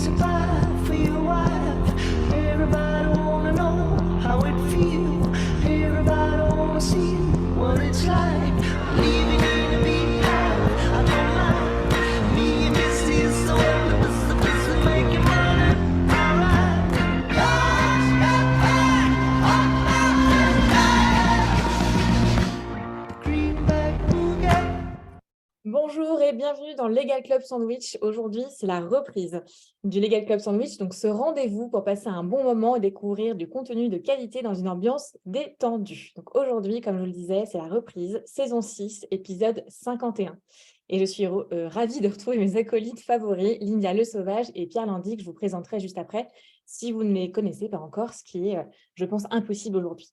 survive for your wife. Everybody wanna know how it feels. Everybody wanna see what it's like. Living in a big house, I don't mind. Me and Misty is so endless, the best we make it money. Alright. Greenback Boogie. Bonjour et bienvenue dans Legal Club Sandwich. Aujourd'hui, c'est la reprise du Legal Club Sandwich, donc ce rendez-vous pour passer un bon moment et découvrir du contenu de qualité dans une ambiance détendue. Donc aujourd'hui, comme je le disais, c'est la reprise, saison 6, épisode 51. Et je suis ravie de retrouver mes acolytes favoris, Lindia Le Sauvage et Pierre Landy, que je vous présenterai juste après, si vous ne les connaissez pas encore, ce qui est, je pense, impossible aujourd'hui.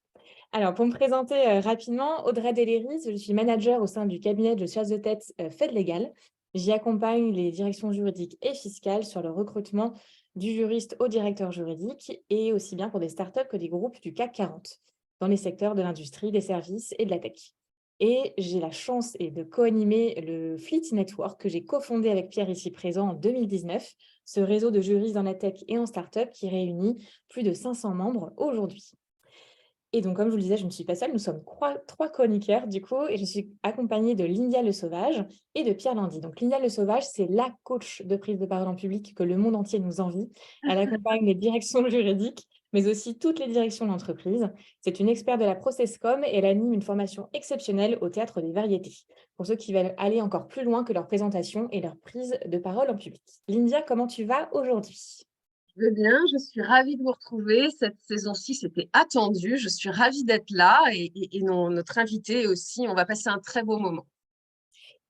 Alors, pour me présenter rapidement, Audrey Deléris, je suis manager au sein du cabinet de chasse de tête FedLegal. J'y accompagne les directions juridiques et fiscales sur le recrutement du juriste au directeur juridique et aussi bien pour des startups que des groupes du CAC 40 dans les secteurs de l'industrie, des services et de la tech. Et j'ai la chance de co-animer le Fleet Network que j'ai cofondé avec Pierre ici présent en 2019, ce réseau de juristes dans la tech et en startup qui réunit plus de 500 membres aujourd'hui. Et donc, comme je vous le disais, je ne suis pas seule, nous sommes trois chroniqueurs du coup, et je suis accompagnée de Lindia Le Sauvage et de Pierre Landy. Donc, Lindia Le Sauvage, c'est la coach de prise de parole en public que le monde entier nous envie. Elle accompagne les directions juridiques, mais aussi toutes les directions de l'entreprise. C'est une experte de la process-com et elle anime une formation exceptionnelle au Théâtre des Variétés, pour ceux qui veulent aller encore plus loin que leur présentation et leur prise de parole en public. Lindia, comment tu vas aujourd'hui ? Je vais bien, je suis ravie de vous retrouver. Cette saison 6 était attendue. Je suis ravie d'être là et notre invité aussi. On va passer un très beau moment.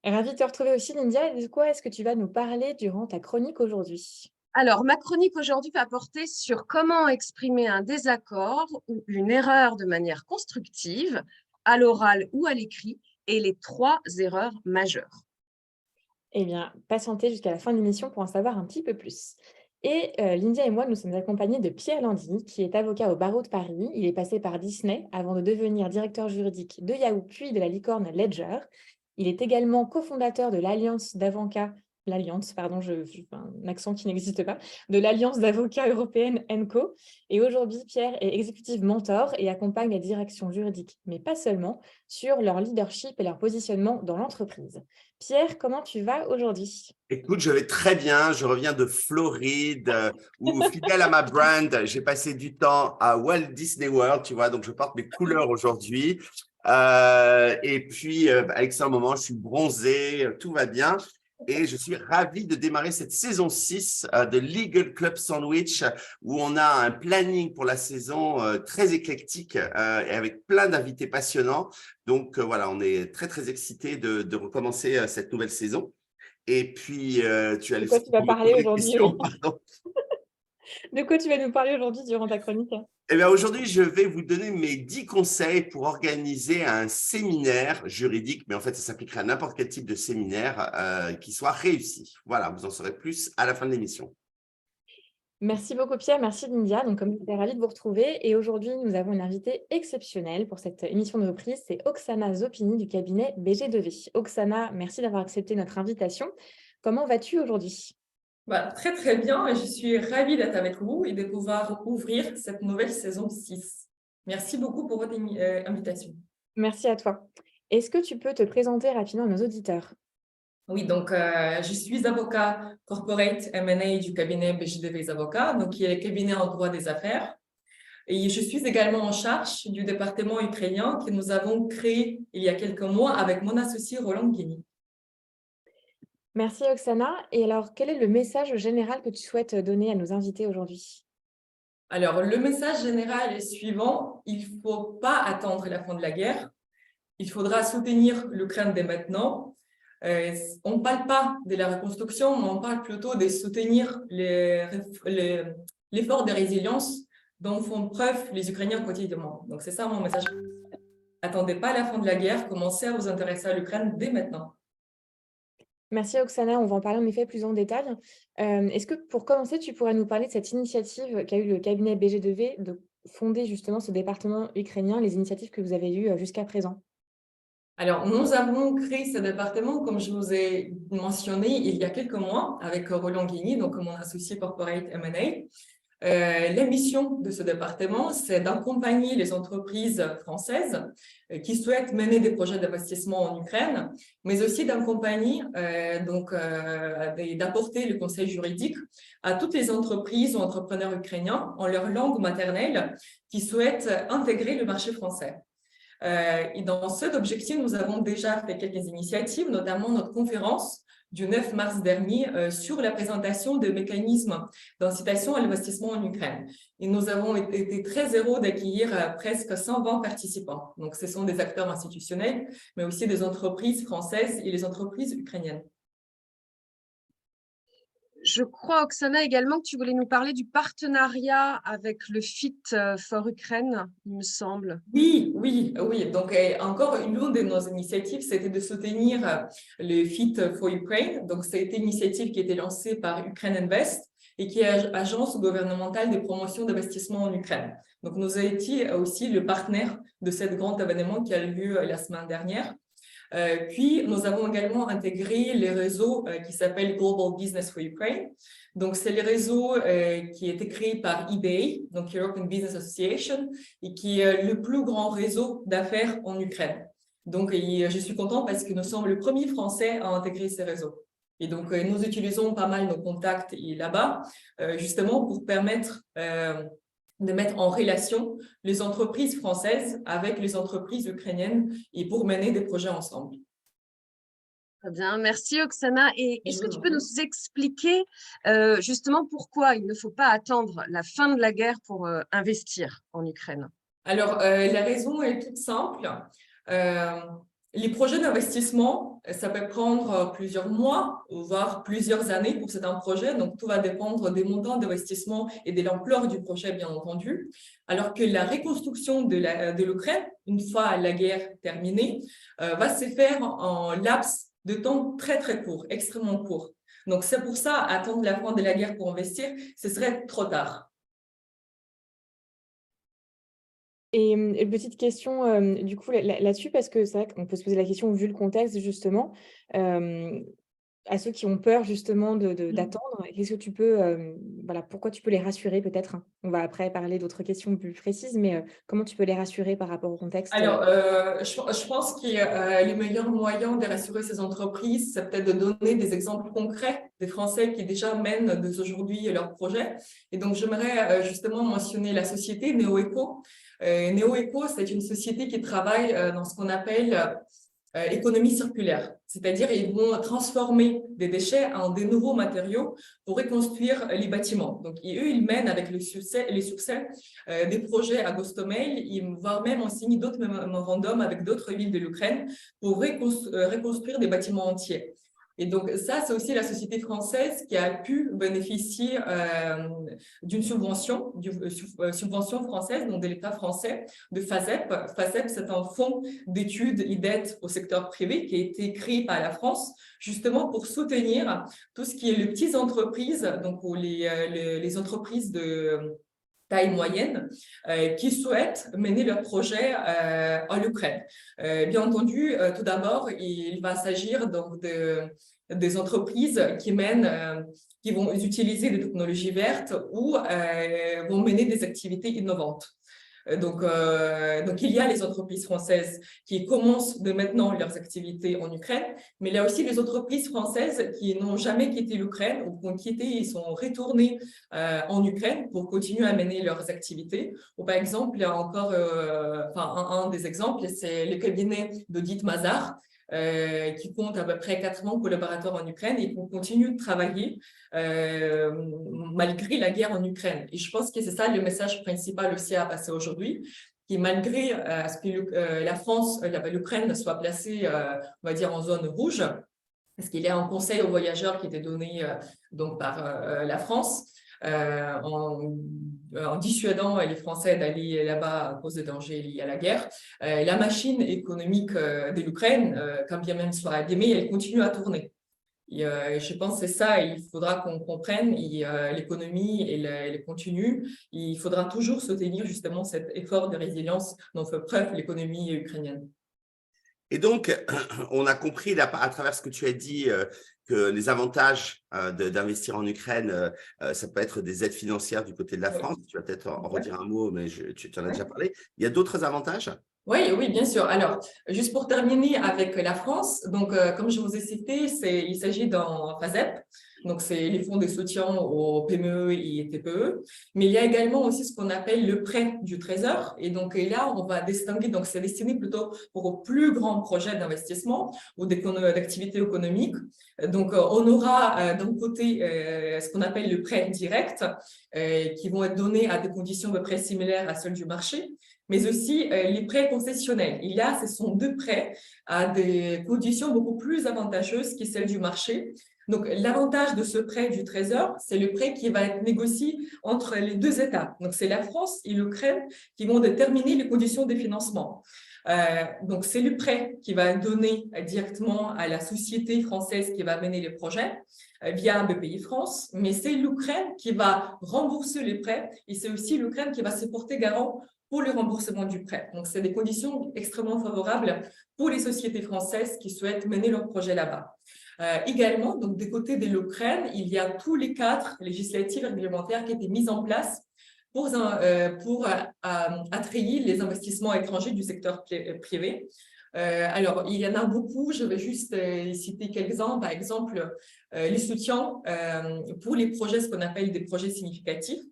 Ravie de te retrouver aussi, Lindia. Et de quoi est-ce que tu vas nous parler durant ta chronique aujourd'hui ? Alors, ma chronique aujourd'hui va porter sur comment exprimer un désaccord ou une erreur de manière constructive, à l'oral ou à l'écrit, et les 3 erreurs majeures. Eh bien, patientez jusqu'à la fin de l'émission pour en savoir un petit peu plus. Et Lindia et moi, nous sommes accompagnés de Pierre Landy, qui est avocat au barreau de Paris. Il est passé par Disney avant de devenir directeur juridique de Yahoo, puis de la licorne Ledger. Il est également cofondateur de l'Alliance d'avocats, un accent qui n'existe pas, de l'Alliance d'avocats européenne ENCO. Et aujourd'hui, Pierre est executive mentor et accompagne les directions juridiques, mais pas seulement, sur leur leadership et leur positionnement dans l'entreprise. Pierre, comment tu vas aujourd'hui ? Écoute, je vais très bien. Je reviens de Floride, où fidèle à ma brand, j'ai passé du temps à Walt Disney World, tu vois, donc je porte mes couleurs aujourd'hui. Et puis, avec ça, au moment, je suis bronzé, tout va bien. Et je suis ravi de démarrer cette saison 6 de Legal Club Sandwich, où on a un planning pour la saison très éclectique et avec plein d'invités passionnants. Donc, voilà, on est très, très excités de recommencer cette nouvelle saison. Et puis, tu as De quoi tu vas parler aujourd'hui ? pardon. De quoi tu vas nous parler aujourd'hui durant ta chronique ? Eh bien, aujourd'hui, je vais vous donner mes 10 conseils pour organiser un séminaire juridique, mais en fait, ça s'appliquerait à n'importe quel type de séminaire qui soit réussi. Voilà, vous en saurez plus à la fin de l'émission. Merci beaucoup Pierre, merci Lindia. Donc, comme j'étais ravie de vous retrouver. Et aujourd'hui, nous avons une invitée exceptionnelle pour cette émission de reprise. C'est Oksana Zopini du cabinet BG2V. Oksana, merci d'avoir accepté notre invitation. Comment vas-tu aujourd'hui ? Très, très bien. Je suis ravie d'être avec vous et de pouvoir ouvrir cette nouvelle saison 6. Merci beaucoup pour votre invitation. Merci à toi. Est-ce que tu peux te présenter rapidement à nos auditeurs ? Oui, donc je suis avocat corporate M&A du cabinet BG2V Avocats, donc qui est le cabinet en droit des affaires. Et je suis également en charge du département ukrainien que nous avons créé il y a quelques mois avec mon associé Roland Guigny. Merci Oksana. Et alors, quel est le message général que tu souhaites donner à nos invités aujourd'hui ? Alors, le message général est suivant. Il ne faut pas attendre la fin de la guerre. Il faudra soutenir l'Ukraine dès maintenant. On ne parle pas de la reconstruction, mais on parle plutôt de soutenir l'effort de résilience dont font preuve les Ukrainiens quotidiennement. Donc, c'est ça mon message. Attendez pas la fin de la guerre, commencez à vous intéresser à l'Ukraine dès maintenant. Merci Oksana, on va en parler en effet plus en détail. Est-ce que pour commencer, tu pourrais nous parler de cette initiative qu'a eu le cabinet BG2V de fonder justement ce département ukrainien, les initiatives que vous avez eues jusqu'à présent ? Alors, nous avons créé ce département, comme je vous ai mentionné, il y a quelques mois avec Roland Guigny, donc mon associé corporate M&A. La mission de ce département, c'est d'accompagner les entreprises françaises qui souhaitent mener des projets d'investissement en Ukraine, mais aussi d'accompagner, d'apporter le conseil juridique à toutes les entreprises ou entrepreneurs ukrainiens en leur langue maternelle qui souhaitent intégrer le marché français. Et dans cet objectif, nous avons déjà fait quelques initiatives, notamment notre conférence du 9 mars dernier sur la présentation des mécanismes d'incitation à l'investissement en Ukraine. Et nous avons été très heureux d'accueillir presque 120 participants. Donc, ce sont des acteurs institutionnels, mais aussi des entreprises françaises et les entreprises ukrainiennes. Je crois, Oksana, également que tu voulais nous parler du partenariat avec le Fit for Ukraine, il me semble. Oui. Donc, encore l'une de nos initiatives, c'était de soutenir le Fit for Ukraine. Donc, c'était une initiative qui a été lancée par Ukraine Invest et qui est agence gouvernementale de promotion d'investissement en Ukraine. Donc, nous avons été aussi le partenaire de ce grand événement qui a eu lieu la semaine dernière. Puis, nous avons également intégré les réseaux qui s'appellent Global Business for Ukraine. Donc, c'est le réseau qui a été créé par EBA, donc European Business Association, et qui est le plus grand réseau d'affaires en Ukraine. Donc, je suis contente parce que nous sommes le premier Français à intégrer ces réseaux. Et donc, nous utilisons pas mal nos contacts là-bas, justement pour permettre de mettre en relation les entreprises françaises avec les entreprises ukrainiennes et pour mener des projets ensemble. Très bien, merci Oksana. Et est-ce que tu peux nous expliquer justement pourquoi il ne faut pas attendre la fin de la guerre pour investir en Ukraine? Alors, la raison est toute simple. Les projets d'investissement, ça peut prendre plusieurs mois, voire plusieurs années pour certains projets. Donc, tout va dépendre des montants d'investissement et de l'ampleur du projet, bien entendu. Alors que la reconstruction de l'Ukraine, une fois la guerre terminée, va se faire en laps de temps très, très court, extrêmement court. Donc, c'est pour ça, attendre la fin de la guerre pour investir, ce serait trop tard. Et une petite question du coup là-dessus, parce que c'est vrai qu'on peut se poser la question vu le contexte justement, à ceux qui ont peur justement d'attendre, qu'est-ce que tu peux, voilà, pourquoi tu peux les rassurer peut-être? On va après parler d'autres questions plus précises, mais comment tu peux les rassurer par rapport au contexte? Alors, je pense que le meilleur moyen de rassurer ces entreprises, c'est peut-être de donner des exemples concrets des Français qui déjà mènent dès aujourd'hui leurs projets. Et donc, j'aimerais justement mentionner la société NeoEco. NeoEco, c'est une société qui travaille dans ce qu'on appelle économie circulaire, c'est-à-dire ils vont transformer des déchets en des nouveaux matériaux pour reconstruire les bâtiments. Donc, eux, ils mènent avec les succès des projets à Gostomel, ils vont même en signer d'autres mémorandums avec d'autres villes de l'Ukraine pour reconstruire des bâtiments entiers. Et donc, ça, c'est aussi la société française qui a pu bénéficier d'une subvention française, donc de l'État français, de FASEP. FASEP, c'est un fonds d'études et d'aide au secteur privé qui a été créé par la France, justement pour soutenir tout ce qui est les petites entreprises, donc pour les entreprises de taille moyenne qui souhaitent mener leur projet en Ukraine. Bien entendu, tout d'abord, il va s'agir donc des entreprises qui vont utiliser des technologies vertes ou vont mener des activités innovantes. Donc, il y a les entreprises françaises qui commencent de maintenant leurs activités en Ukraine, mais il y a aussi les entreprises françaises qui n'ont jamais quitté l'Ukraine ou qui ont quitté et sont retournées en Ukraine pour continuer à mener leurs activités. Ou par exemple, il y a encore un des exemples, c'est le cabinet d'audit Mazars, qui compte à peu près 80 collaborateurs en Ukraine et qui continuent de travailler malgré la guerre en Ukraine. Et je pense que c'est ça le message principal aussi à passer aujourd'hui, qui malgré ce que l'Ukraine soit placée, on va dire, en zone rouge, parce qu'il y a un conseil aux voyageurs qui était donné donc par la France, en dissuadant les Français d'aller là-bas à cause des dangers liés à la guerre. La machine économique de l'Ukraine, quand bien même soit abîmée, elle continue à tourner. Et, je pense que c'est ça, il faudra qu'on comprenne, l'économie, elle continue, il faudra toujours soutenir justement cet effort de résilience dont fait preuve l'économie ukrainienne. Et donc, on a compris là, à travers ce que tu as dit que les avantages d'investir en Ukraine, ça peut être des aides financières du côté de la Oui. France. Tu vas peut-être en Ouais. redire un mot, mais tu en as Ouais. déjà parlé. Il y a d'autres avantages? Oui, oui, bien sûr. Alors, juste pour terminer avec la France, donc, comme je vous ai cité, il s'agit d'un FASEP, donc c'est les fonds de soutien aux PME et TPE, mais il y a également aussi ce qu'on appelle le prêt du Trésor, et donc là, on va distinguer, donc c'est destiné plutôt pour plus grands projets d'investissement ou d'activités économiques. Donc, on aura d'un côté ce qu'on appelle le prêt direct, qui vont être donnés à des conditions de prêt similaires à celles du marché, mais aussi les prêts concessionnels. Et là, ce sont deux prêts à des conditions beaucoup plus avantageuses que celles du marché. Donc, l'avantage de ce prêt du Trésor, c'est le prêt qui va être négocié entre les deux États. Donc, c'est la France et l'Ukraine qui vont déterminer les conditions des financements. Donc, c'est le prêt qui va être donné directement à la société française qui va mener les projets via BPI France, mais c'est l'Ukraine qui va rembourser les prêts et c'est aussi l'Ukraine qui va se porter garant pour le remboursement du prêt. Donc, c'est des conditions extrêmement favorables pour les sociétés françaises qui souhaitent mener leur projet là-bas. Également, donc, des côtés de l'Ukraine, il y a tous les cadres législatifs et réglementaires qui étaient mis en place pour attrayer les investissements étrangers du secteur privé. Alors, il y en a beaucoup, je vais juste citer quelques exemples. Par exemple, les soutiens pour les projets, ce qu'on appelle des projets significatifs.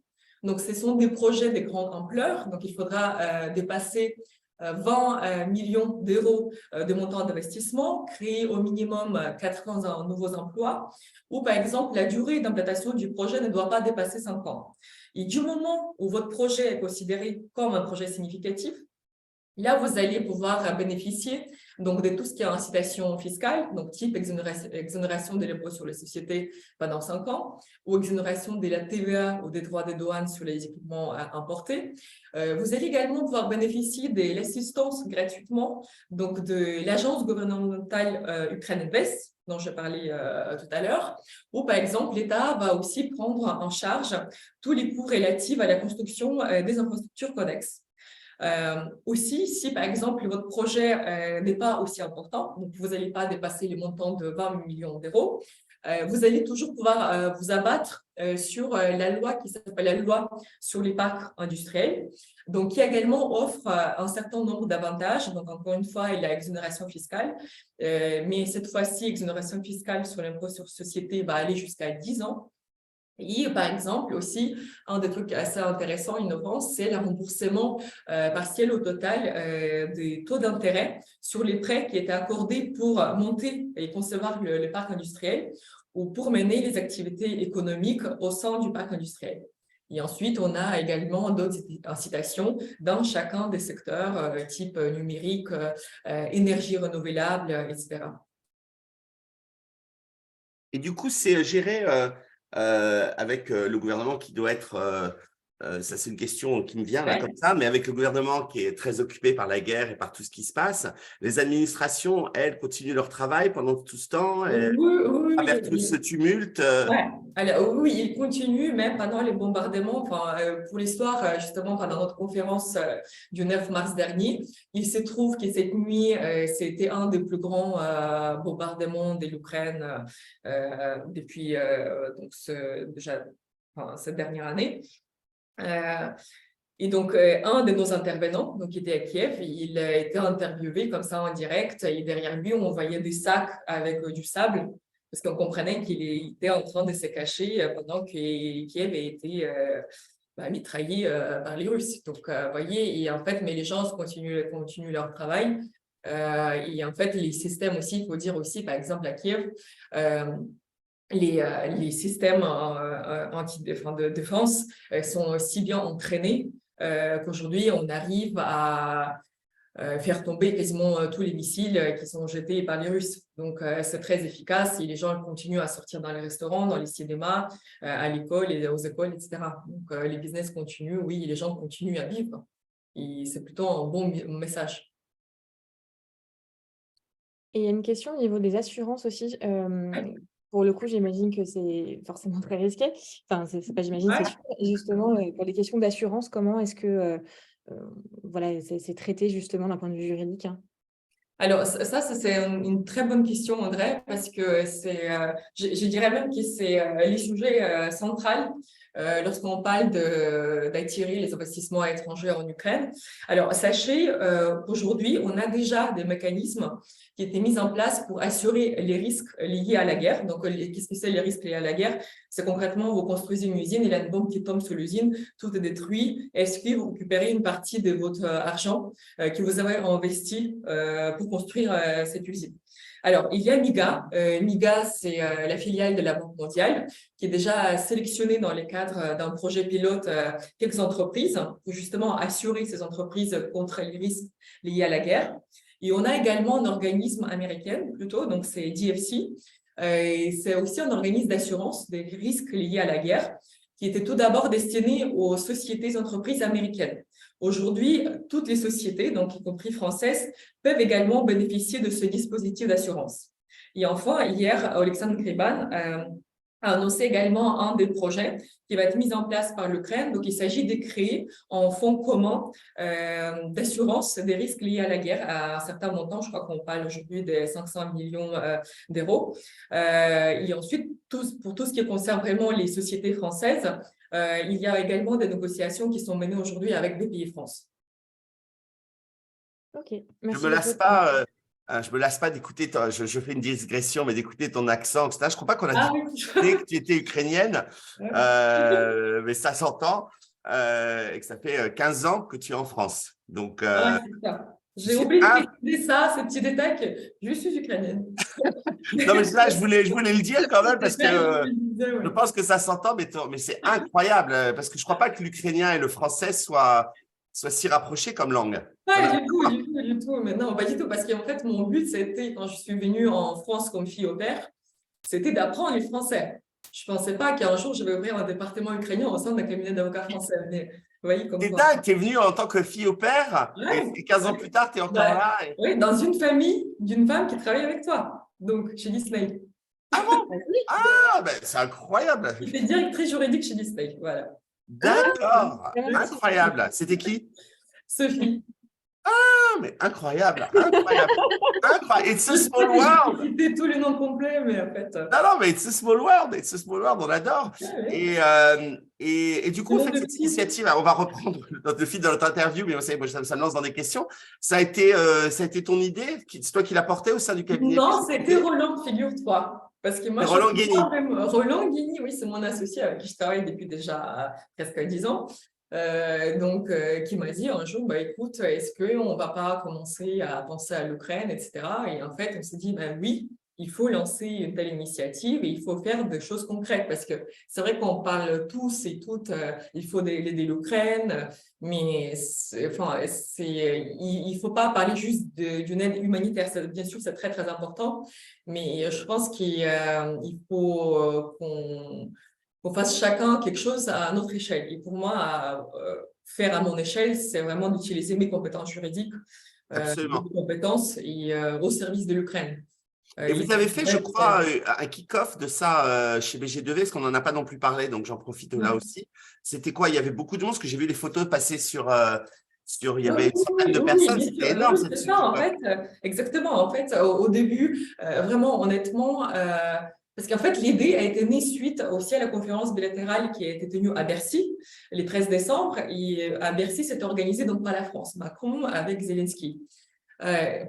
Donc, ce sont des projets de grande ampleur. Donc, il faudra dépasser 20 millions d'euros de montant d'investissement, créer au minimum 80 nouveaux emplois, ou par exemple, la durée d'implantation du projet ne doit pas dépasser 5 ans. Et du moment où votre projet est considéré comme un projet significatif, là, vous allez pouvoir bénéficier donc, de tout ce qui est incitation fiscale, donc type exonération de l'impôt sur les sociétés pendant 5 ans, ou exonération de la TVA ou des droits de douane sur les équipements importés. Vous allez également pouvoir bénéficier de l'assistance gratuitement donc, de l'agence gouvernementale Ukraine Invest, dont je parlais tout à l'heure, où par exemple l'État va aussi prendre en charge tous les coûts relatifs à la construction des infrastructures connexes. Aussi, si par exemple votre projet n'est pas aussi important, donc vous n'allez pas dépasser les montants de 20 millions d'euros, vous allez toujours pouvoir vous abattre sur la loi qui s'appelle la loi sur les parcs industriels, donc qui également offre un certain nombre d'avantages. Donc encore une fois, il y a exonération fiscale, mais cette fois-ci, exonération fiscale sur l'impôt sur société va aller jusqu'à 10 ans. Et par exemple aussi, un des trucs assez intéressants, innovants, c'est le remboursement partiel au total des taux d'intérêt sur les prêts qui étaient accordés pour monter et concevoir le parc industriel ou pour mener les activités économiques au sein du parc industriel. Et ensuite, on a également d'autres incitations dans chacun des secteurs type numérique, énergie renouvelable, etc. Et du coup, c'est géré avec le gouvernement qui doit être, ça c'est une question qui me vient là Ouais. comme ça, mais avec le gouvernement qui est très occupé par la guerre et par tout ce qui se passe, les administrations, elles, continuent leur travail pendant tout ce temps, elles traversent tout ce tumulte. Ouais. Alors, oui, il continue même pendant les bombardements. Enfin, pour l'histoire, justement, pendant notre conférence du 9 mars dernier, il se trouve que cette nuit, c'était un des plus grands bombardements de l'Ukraine depuis donc cette dernière année. Et donc, un de nos intervenants, donc, qui était à Kiev, il a été interviewé comme ça en direct. Et derrière lui, on voyait des sacs avec du sable, parce qu'on comprenait qu'il était en train de se cacher pendant que Kiev a été mitraillé par les Russes. Donc, vous voyez, et en fait, mais les gens continuent leur travail. Et en fait, les systèmes aussi, il faut dire aussi, par exemple, à Kiev, les systèmes de défense sont si bien entraînés qu'aujourd'hui, on arrive à faire tomber quasiment tous les missiles qui sont jetés par les Russes. Donc, c'est très efficace et les gens continuent à sortir dans les restaurants, dans les cinémas, à l'école et aux écoles, etc. Donc, les business continuent, oui, les gens continuent à vivre. Et c'est plutôt un bon message. Et il y a une question au niveau des assurances aussi. Pour le coup, j'imagine que c'est forcément très risqué. Enfin, c'est pas j'imagine, c'est sûr. Et justement, pour les questions d'assurance, comment est-ce que voilà, c'est traité justement d'un point de vue juridique, hein? Alors, c'est une très bonne question, André, parce que je dirais même que c'est les sujets centraux lorsqu'on parle d'attirer les investissements étrangers en Ukraine. Alors, sachez qu'aujourd'hui, on a déjà des mécanismes qui étaient mis en place pour assurer les risques liés à la guerre. Donc, qu'est-ce que c'est les risques liés à la guerre? C'est concrètement, vous construisez une usine, il y a une bombe qui tombe sur l'usine, tout est détruit. Est-ce que vous récupérez une partie de votre argent que vous avez investi pour construire cette usine? Alors, il y a MIGA. MIGA, c'est la filiale de la Banque mondiale qui est déjà sélectionnée dans le cadre d'un projet pilote quelques entreprises pour justement assurer ces entreprises contre les risques liés à la guerre. Et on a également un organisme américain, plutôt, donc c'est DFC. Et c'est aussi un organisme d'assurance des risques liés à la guerre qui était tout d'abord destiné aux sociétés et entreprises américaines. Aujourd'hui, toutes les sociétés, donc y compris françaises, peuvent également bénéficier de ce dispositif d'assurance. Et enfin, hier, Alexandre Griban a annoncé également un des projets qui va être mis en place par l'Ukraine. Donc, il s'agit de créer un fonds commun d'assurance des risques liés à la guerre à un certain montant. Je crois qu'on parle aujourd'hui de 500 millions d'euros. Et ensuite, pour tout ce qui concerne vraiment les sociétés françaises, il y a également des négociations qui sont menées aujourd'hui avec BPIFrance. Ok, Je merci me lasse beaucoup. pas, je me lasse pas d'écouter, je fais une digression, mais d'écouter ton accent, etc. Je crois pas qu'on a Ah oui, dit que tu étais ukrainienne, mais ça s'entend, et que ça fait 15 ans que tu es en France. Donc, ouais, c'est ça. J'ai c'est oublié de préciser ça, ce petit détail que je suis ukrainienne. non, mais ça, je voulais le dire quand même parce C'est ça, que je le disais, ouais. je pense que ça s'entend, mais c'est incroyable parce que je crois pas que l'ukrainien et le français soient si rapprochés comme langue. Pas du tout, du tout. Mais non, pas du tout. Parce qu'en fait, mon but, c'était, quand je suis venue en France comme fille au père, c'était d'apprendre le français. Je ne pensais pas qu'un jour, je vais ouvrir un département ukrainien au sein d'un cabinet d'avocats français. Mais vous voyez comme T'es quoi. dingue, t'es venu en tant que fille au père Ouais. et 15 ans plus tard, t'es encore Bah, là. oui, dans une famille d'une femme qui travaille avec toi. Donc, chez Disney. Ah bon? Ah, ben, c'est incroyable. J'étais directrice juridique chez Disney. Voilà. D'accord, Merci. incroyable. C'était qui? Sophie. Ah, mais incroyable, incroyable, incroyable. It's a small world. J'ai cité tous les noms complets, mais en fait. Non, mais it's a small world. It's a small world, on adore. Ouais. Et du coup, en fait, cette initiative, on va reprendre le fil de notre interview, mais vous savez, moi, ça me lance dans des questions. Ça a été ton idée? C'est toi qui l'as porté au sein du cabinet? Non, c'était Roland, figure-toi. Parce que moi, Roland Guény. Roland Guény, oui, c'est mon associé avec qui je travaille depuis déjà presque 10 ans. Qui m'a dit un jour, bah, écoute, est-ce qu'on ne va pas commencer à penser à l'Ukraine, etc. Et en fait, on s'est dit, bah, oui, il faut lancer une telle initiative et il faut faire des choses concrètes parce que c'est vrai qu'on parle tous et toutes, il faut aider l'Ukraine, mais il ne faut pas parler juste d'une aide humanitaire. Bien sûr, c'est très, très important, mais je pense qu'il faut qu'on fasse chacun quelque chose à notre échelle. Et pour moi, faire à mon échelle, c'est vraiment d'utiliser mes compétences juridiques, Absolument. mes compétences au service de l'Ukraine. Et vous avez fait, je crois, un kick-off de ça chez BG2V, parce qu'on n'en a pas non plus parlé, donc j'en profite là aussi. C'était quoi? Il y avait beaucoup de monde, parce que j'ai vu les photos passer il y avait une centaine de personnes, c'était énorme. C'est ça, en fait, exactement. En fait, au début, vraiment, honnêtement, parce qu'en fait, l'idée a été née suite aussi à la conférence bilatérale qui a été tenue à Bercy le 13 décembre. Et à Bercy, s'est organisé donc par la France, Macron avec Zelensky.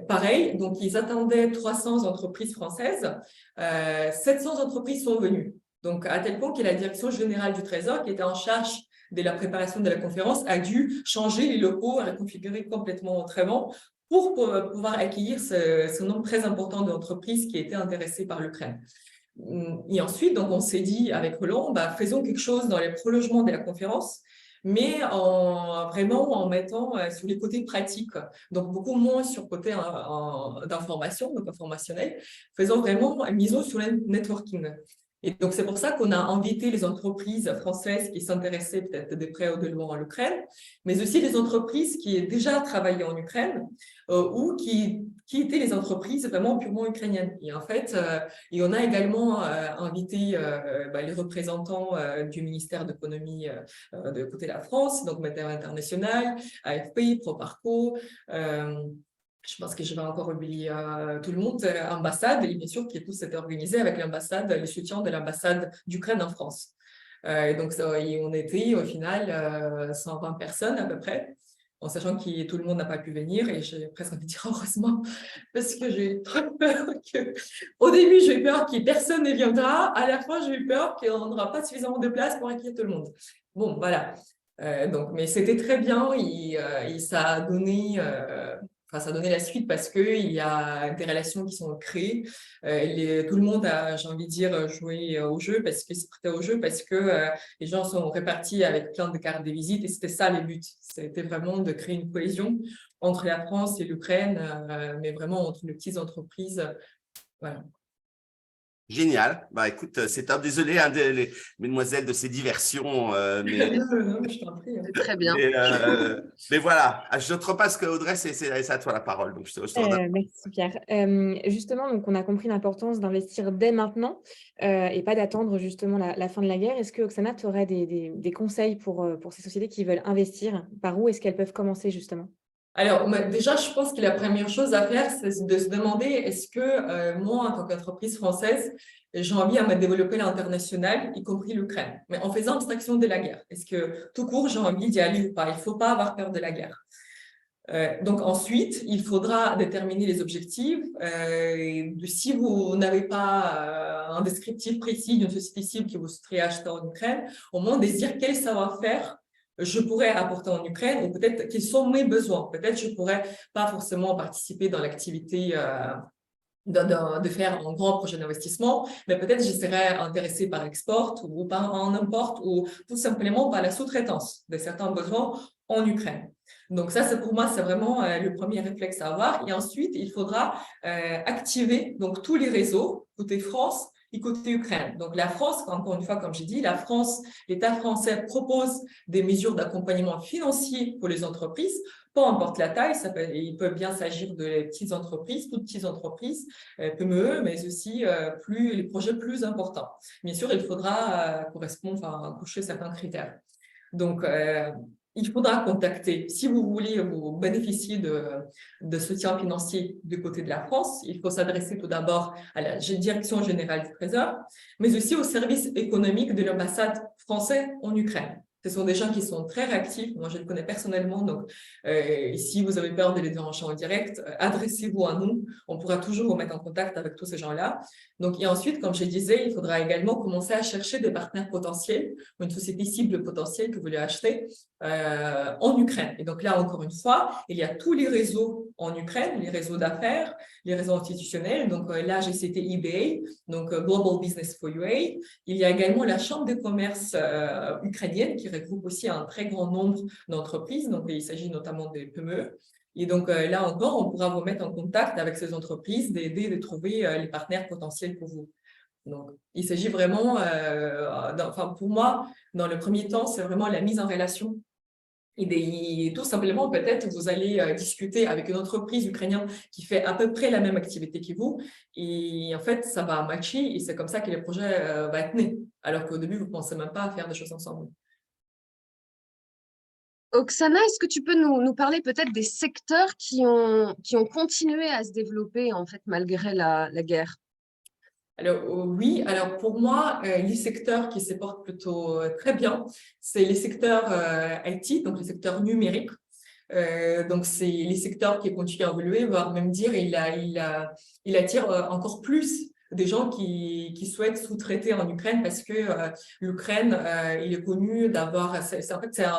Pareil, donc ils attendaient 300 entreprises françaises, 700 entreprises sont venues. Donc, à tel point que la direction générale du Trésor, qui était en charge de la préparation de la conférence, a dû changer les locaux, reconfigurer complètement autrement pour pouvoir accueillir ce nombre très important d'entreprises qui étaient intéressées par l'Ukraine. Et ensuite, donc, on s'est dit avec Roland, bah, faisons quelque chose dans les prolongements de la conférence, mais vraiment en mettant sur les côtés pratiques, donc beaucoup moins sur le côté d'information, donc informationnel, faisant vraiment misons sur le networking. Et donc, c'est pour ça qu'on a invité les entreprises françaises qui s'intéressaient peut-être de près ou de loin à l'Ukraine, mais aussi les entreprises qui ont déjà travaillé en Ukraine ou qui étaient les entreprises vraiment purement ukrainiennes. Et en fait, et on a également invité les représentants du ministère de l'économie de côté de la France, donc Météo International, AFP, Proparco, Je pense que je vais encore oublier tout le monde, ambassade, et bien sûr que tout s'était organisé avec l'ambassade, le soutien de l'ambassade d'Ukraine en France. Et donc, on était au final 120 personnes à peu près, en sachant que tout le monde n'a pas pu venir, et j'ai presque envie de dire heureusement, parce que j'ai eu trop peur au début, j'ai eu peur que personne ne viendra, à la fin, j'ai eu peur qu'on n'aura pas suffisamment de place pour accueillir tout le monde. Bon, voilà. Donc, mais c'était très bien, et ça a donné... ça a donné la suite parce qu'il y a des relations qui sont créées. Tout le monde a, j'ai envie de dire, joué au jeu parce que c'est prêté au jeu parce que les gens sont répartis avec plein de cartes de visite et c'était ça le but. C'était vraiment de créer une cohésion entre la France et l'Ukraine, mais vraiment entre les petites entreprises. Voilà. Génial. Bah, écoute, c'est top. Désolé, hein, mesdemoiselles, de ces diversions. Mais, Non, je t'en prie. C'est très bien. mais voilà, je te repasse que Audrey, c'est à toi la parole. Donc, je te redonne. Merci Pierre. Justement, donc on a compris l'importance d'investir dès maintenant et pas d'attendre justement la fin de la guerre. Est-ce que Oksana, tu aurais des conseils pour ces sociétés qui veulent investir? Par où est-ce qu'elles peuvent commencer justement? Alors, déjà, je pense que la première chose à faire, c'est de se demander est-ce que moi, en tant qu'entreprise française, j'ai envie à me développer à l'international, y compris l'Ukraine, mais en faisant abstraction de la guerre. Est-ce que tout court, j'ai envie d'y aller ou pas? Il ne faut pas avoir peur de la guerre. Donc ensuite, il faudra déterminer les objectifs. Si vous n'avez pas un descriptif précis d'une société cible que vous souhaiterez acheter en Ukraine, au moins de dire quel savoir-faire je pourrais apporter en Ukraine ou peut-être quels sont mes besoins. Peut-être je ne pourrais pas forcément participer dans l'activité de faire un grand projet d'investissement, mais peut-être je serais intéressée par l'export ou par un import ou tout simplement par la sous-traitance de certains besoins en Ukraine. Donc ça, pour moi, c'est vraiment le premier réflexe à avoir. Et ensuite, il faudra activer donc, tous les réseaux côté France et côté Ukraine. Donc la France, encore une fois, comme j'ai dit, la France, l'État français propose des mesures d'accompagnement financier pour les entreprises, peu importe la taille, il peut bien s'agir de petites entreprises, toutes petites entreprises, PME, mais aussi les projets plus importants. Bien sûr, il faudra cocher certains critères. Donc, il faudra contacter, si vous voulez vous bénéficier de soutien financier du côté de la France, il faut s'adresser tout d'abord à la Direction générale du Trésor, mais aussi au service économique de l'ambassade française en Ukraine. Ce sont des gens qui sont très réactifs. Moi, je les connais personnellement. Donc, si vous avez peur de les déranger en direct, adressez-vous à nous. On pourra toujours vous mettre en contact avec tous ces gens-là. Donc, et ensuite, comme je disais, il faudra également commencer à chercher des partenaires potentiels ou une société cible potentielle que vous voulez acheter en Ukraine. Et donc là, encore une fois, il y a tous les réseaux en Ukraine, les réseaux d'affaires, les réseaux institutionnels. Donc là, j'ai cité eBay, donc Global Business for UA. Il y a également la Chambre de commerce ukrainienne qui regroupe aussi un très grand nombre d'entreprises. Donc, il s'agit notamment des PME. Et donc, là encore, on pourra vous mettre en contact avec ces entreprises, d'aider de trouver les partenaires potentiels pour vous. Donc, il s'agit vraiment, pour moi, dans le premier temps, c'est vraiment la mise en relation. Et tout simplement, peut-être, vous allez discuter avec une entreprise ukrainienne qui fait à peu près la même activité que vous. Et en fait, ça va matcher et c'est comme ça que le projet va être né. Alors qu'au début, vous ne pensez même pas à faire des choses ensemble. Oksana, est-ce que tu peux nous parler peut-être des secteurs qui ont continué à se développer en fait malgré la guerre? Alors oui, alors pour moi, les secteurs qui se portent plutôt très bien, c'est les secteurs IT, donc les secteurs numériques. Donc c'est les secteurs qui continuent à évoluer, voire même dire il attire encore plus des gens qui souhaitent sous-traiter en Ukraine parce que l'Ukraine, il est connu d'avoir, c'est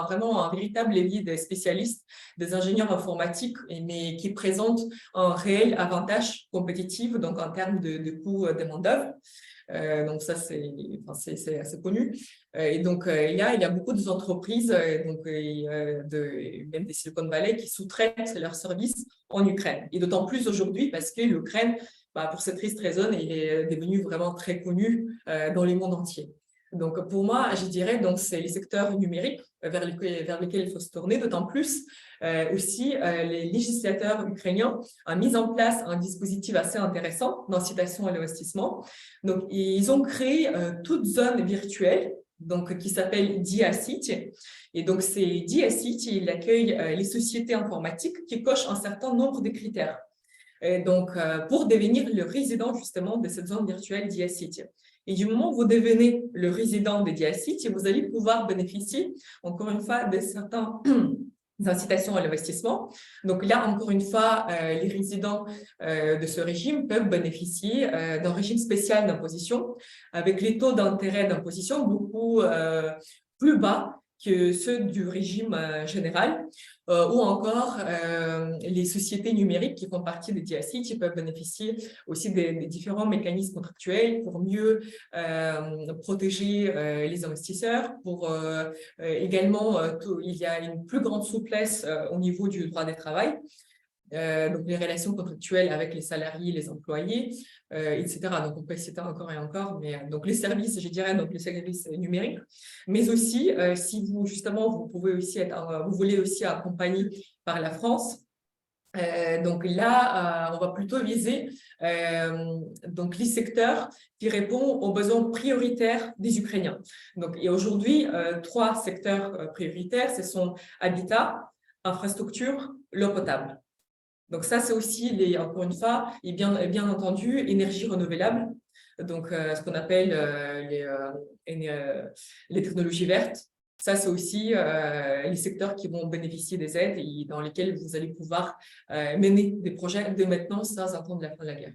vraiment un véritable levier des spécialistes, des ingénieurs informatiques, mais qui présentent un réel avantage compétitif, donc en termes de coût de main-d'œuvre. Donc ça, c'est assez connu. Et donc, il y a beaucoup d'entreprises, même des Silicon Valley, qui sous-traitent leurs services en Ukraine. Et d'autant plus aujourd'hui parce que l'Ukraine, pour cette triste raison, il est devenu vraiment très connu dans le monde entier. Donc, pour moi, je dirais donc c'est les secteurs numériques vers lesquels il faut se tourner, d'autant plus aussi les législateurs ukrainiens ont mis en place un dispositif assez intéressant d'incitation à l'investissement. Donc, ils ont créé toute zone virtuelle donc, qui s'appelle DIA-City. Et donc, c'est DIA-City, il accueille les sociétés informatiques qui cochent un certain nombre de critères. Et donc, pour devenir le résident justement de cette zone virtuelle DIA-City. Et du moment où vous devenez le résident de DIA-City, vous allez pouvoir bénéficier, encore une fois, de certaines incitations à l'investissement. Donc là, encore une fois, les résidents de ce régime peuvent bénéficier d'un régime spécial d'imposition avec les taux d'intérêt d'imposition beaucoup plus bas que ceux du régime général, ou encore les sociétés numériques qui font partie des DIA-City peuvent bénéficier aussi des différents mécanismes contractuels pour mieux protéger les investisseurs, pour également, il y a une plus grande souplesse au niveau du droit du travail. Donc les relations contractuelles avec les salariés, les employés, etc. Donc on peut citer encore et encore, mais donc les services, je dirais, donc les services numériques, mais aussi si vous justement vous pouvez aussi être, vous voulez aussi accompagner par la France. Donc là, on va plutôt viser donc les secteurs qui répondent aux besoins prioritaires des Ukrainiens. Donc, et aujourd'hui, 3 secteurs prioritaires, ce sont habitat, infrastructure, l'eau potable. Donc ça, c'est aussi, encore une fois, et bien entendu, énergie renouvelable, donc ce qu'on appelle les technologies vertes. Ça, c'est aussi les secteurs qui vont bénéficier des aides et dans lesquels vous allez pouvoir mener des projets dès maintenant sans attendre la fin de la guerre.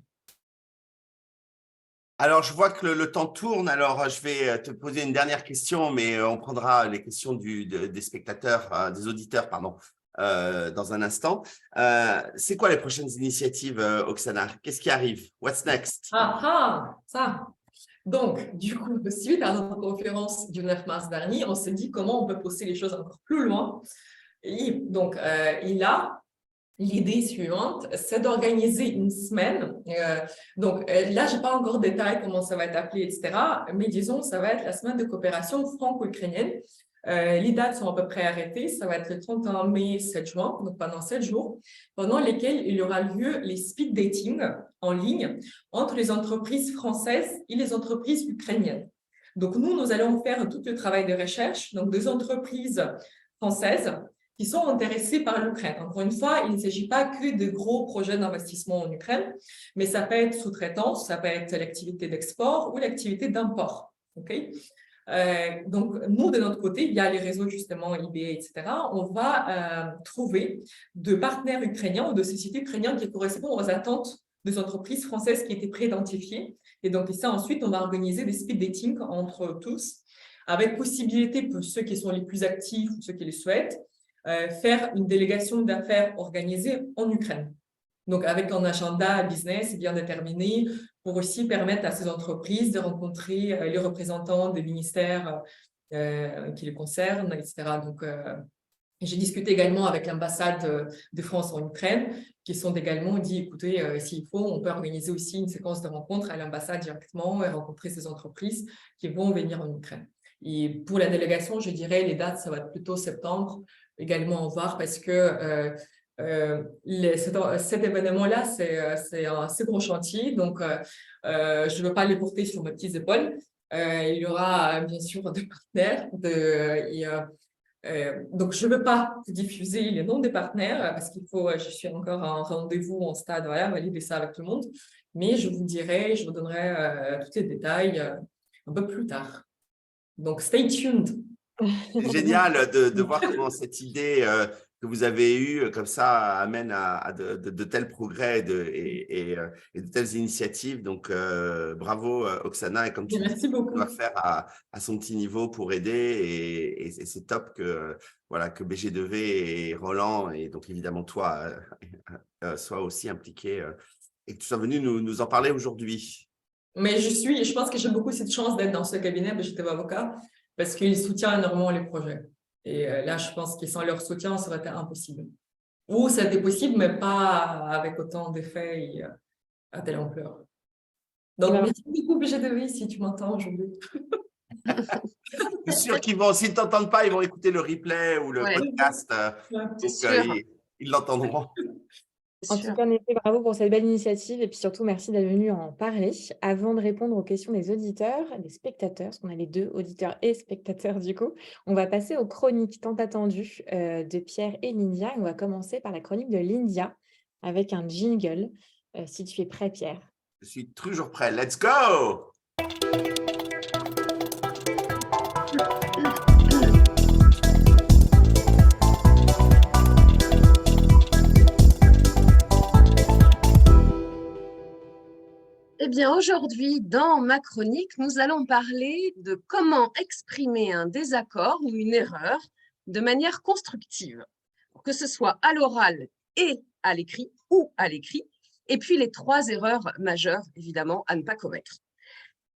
Alors, je vois que le temps tourne, alors je vais te poser une dernière question, mais on prendra les questions des spectateurs, des auditeurs, pardon, dans un instant. C'est quoi les prochaines initiatives, Oksana? Qu'est-ce qui arrive? What's next? Ça. Donc, du coup, suite à notre conférence du 9 mars dernier, on s'est dit comment on peut pousser les choses encore plus loin. Et donc, l'idée suivante, c'est d'organiser une semaine. Donc, là, je n'ai pas encore de détails comment ça va être appelé, etc. Mais disons, ça va être la semaine de coopération franco-ukrainienne. Les dates sont à peu près arrêtées. Ça va être le 31 mai, 7 juin, donc pendant 7 jours, pendant lesquels il y aura lieu les speed dating en ligne entre les entreprises françaises et les entreprises ukrainiennes. Donc, nous allons faire tout le travail de recherche, donc des entreprises françaises qui sont intéressés par l'Ukraine. Encore une fois, il ne s'agit pas que de gros projets d'investissement en Ukraine, mais ça peut être sous-traitance, ça peut être l'activité d'export ou l'activité d'import. Okay? Donc, nous, de notre côté, via les réseaux justement eBay, etc., on va trouver de partenaires ukrainiens ou de sociétés ukrainiennes qui correspondent aux attentes des entreprises françaises qui étaient pré-identifiées. Et donc, ça, ensuite, on va organiser des speed dating entre tous, avec possibilité pour ceux qui sont les plus actifs ou ceux qui le souhaitent, faire une délégation d'affaires organisée en Ukraine. Donc, avec un agenda business bien déterminé pour aussi permettre à ces entreprises de rencontrer les représentants des ministères qui les concernent, etc. Donc, j'ai discuté également avec l'ambassade de France en Ukraine, qui sont également dit, écoutez, s'il faut, on peut organiser aussi une séquence de rencontres à l'ambassade directement et rencontrer ces entreprises qui vont venir en Ukraine. Et pour la délégation, je dirais, les dates, ça va être plutôt septembre, également en voir, parce que cet événement-là, c'est un assez gros chantier, donc je ne veux pas les porter sur mes petites épaules. Il y aura bien sûr des partenaires, donc je ne veux pas diffuser les noms des partenaires parce qu'il faut, je suis encore en rendez-vous en stade, voilà, valider ça avec tout le monde, mais je vous dirai, je vous donnerai tous les détails un peu plus tard. Donc, stay tuned. C'est génial de voir comment cette idée que vous avez eue comme ça amène à de tels progrès et de telles initiatives. Donc, bravo Oksana. Et comme tu Merci beaucoup. On va faire à son petit niveau pour aider. Et c'est top que BG2V et Roland, et donc évidemment toi, soient aussi impliqués et que tu sois venu nous en parler aujourd'hui. Mais je pense que j'ai beaucoup cette chance d'être dans ce cabinet BG2V Avocat parce qu'ils soutiennent énormément les projets. Et là, je pense que sans leur soutien, ça aurait été impossible. Ou ça a été possible, mais pas avec autant d'effets et à telle ampleur. Donc, merci beaucoup BG2V si tu m'entends aujourd'hui. Je suis sûr qu'ils vont, s'ils ne t'entendent pas, ils vont écouter le replay ou le podcast. C'est sûr. Ils l'entendront. En tout cas, en effet, bravo pour cette belle initiative et puis surtout, merci d'être venu en parler. Avant de répondre aux questions des auditeurs, des spectateurs, parce qu'on a les deux, auditeurs et spectateurs du coup, on va passer aux chroniques tant attendues de Pierre et Lindia. Et on va commencer par la chronique de Lindia avec un jingle. Si tu es prêt, Pierre. Je suis toujours prêt. Let's go! Eh bien, aujourd'hui, dans ma chronique, nous allons parler de comment exprimer un désaccord ou une erreur de manière constructive, que ce soit à l'oral et à l'écrit ou à l'écrit, et puis les 3 erreurs majeures, évidemment, à ne pas commettre.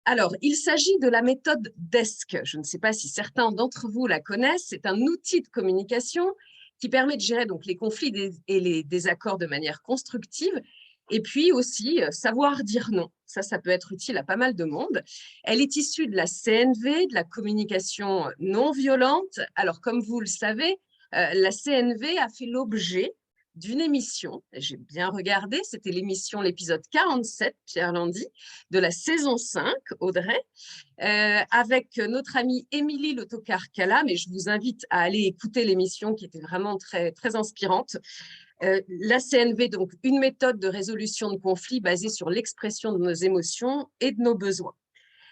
Alors, il s'agit de la méthode DESC. Je ne sais pas si certains d'entre vous la connaissent. C'est un outil de communication qui permet de gérer donc les conflits et les désaccords de manière constructive. Et puis aussi, savoir dire non. Ça peut être utile à pas mal de monde. Elle est issue de la CNV, de la communication non violente. Alors, comme vous le savez, la CNV a fait l'objet d'une émission, j'ai bien regardé, c'était l'épisode 47, Pierre Landy, de la saison 5, Audrey, avec notre amie Émilie Lotocar-Cala, mais je vous invite à aller écouter l'émission qui était vraiment très, très inspirante. La CNV, donc une méthode de résolution de conflits basée sur l'expression de nos émotions et de nos besoins.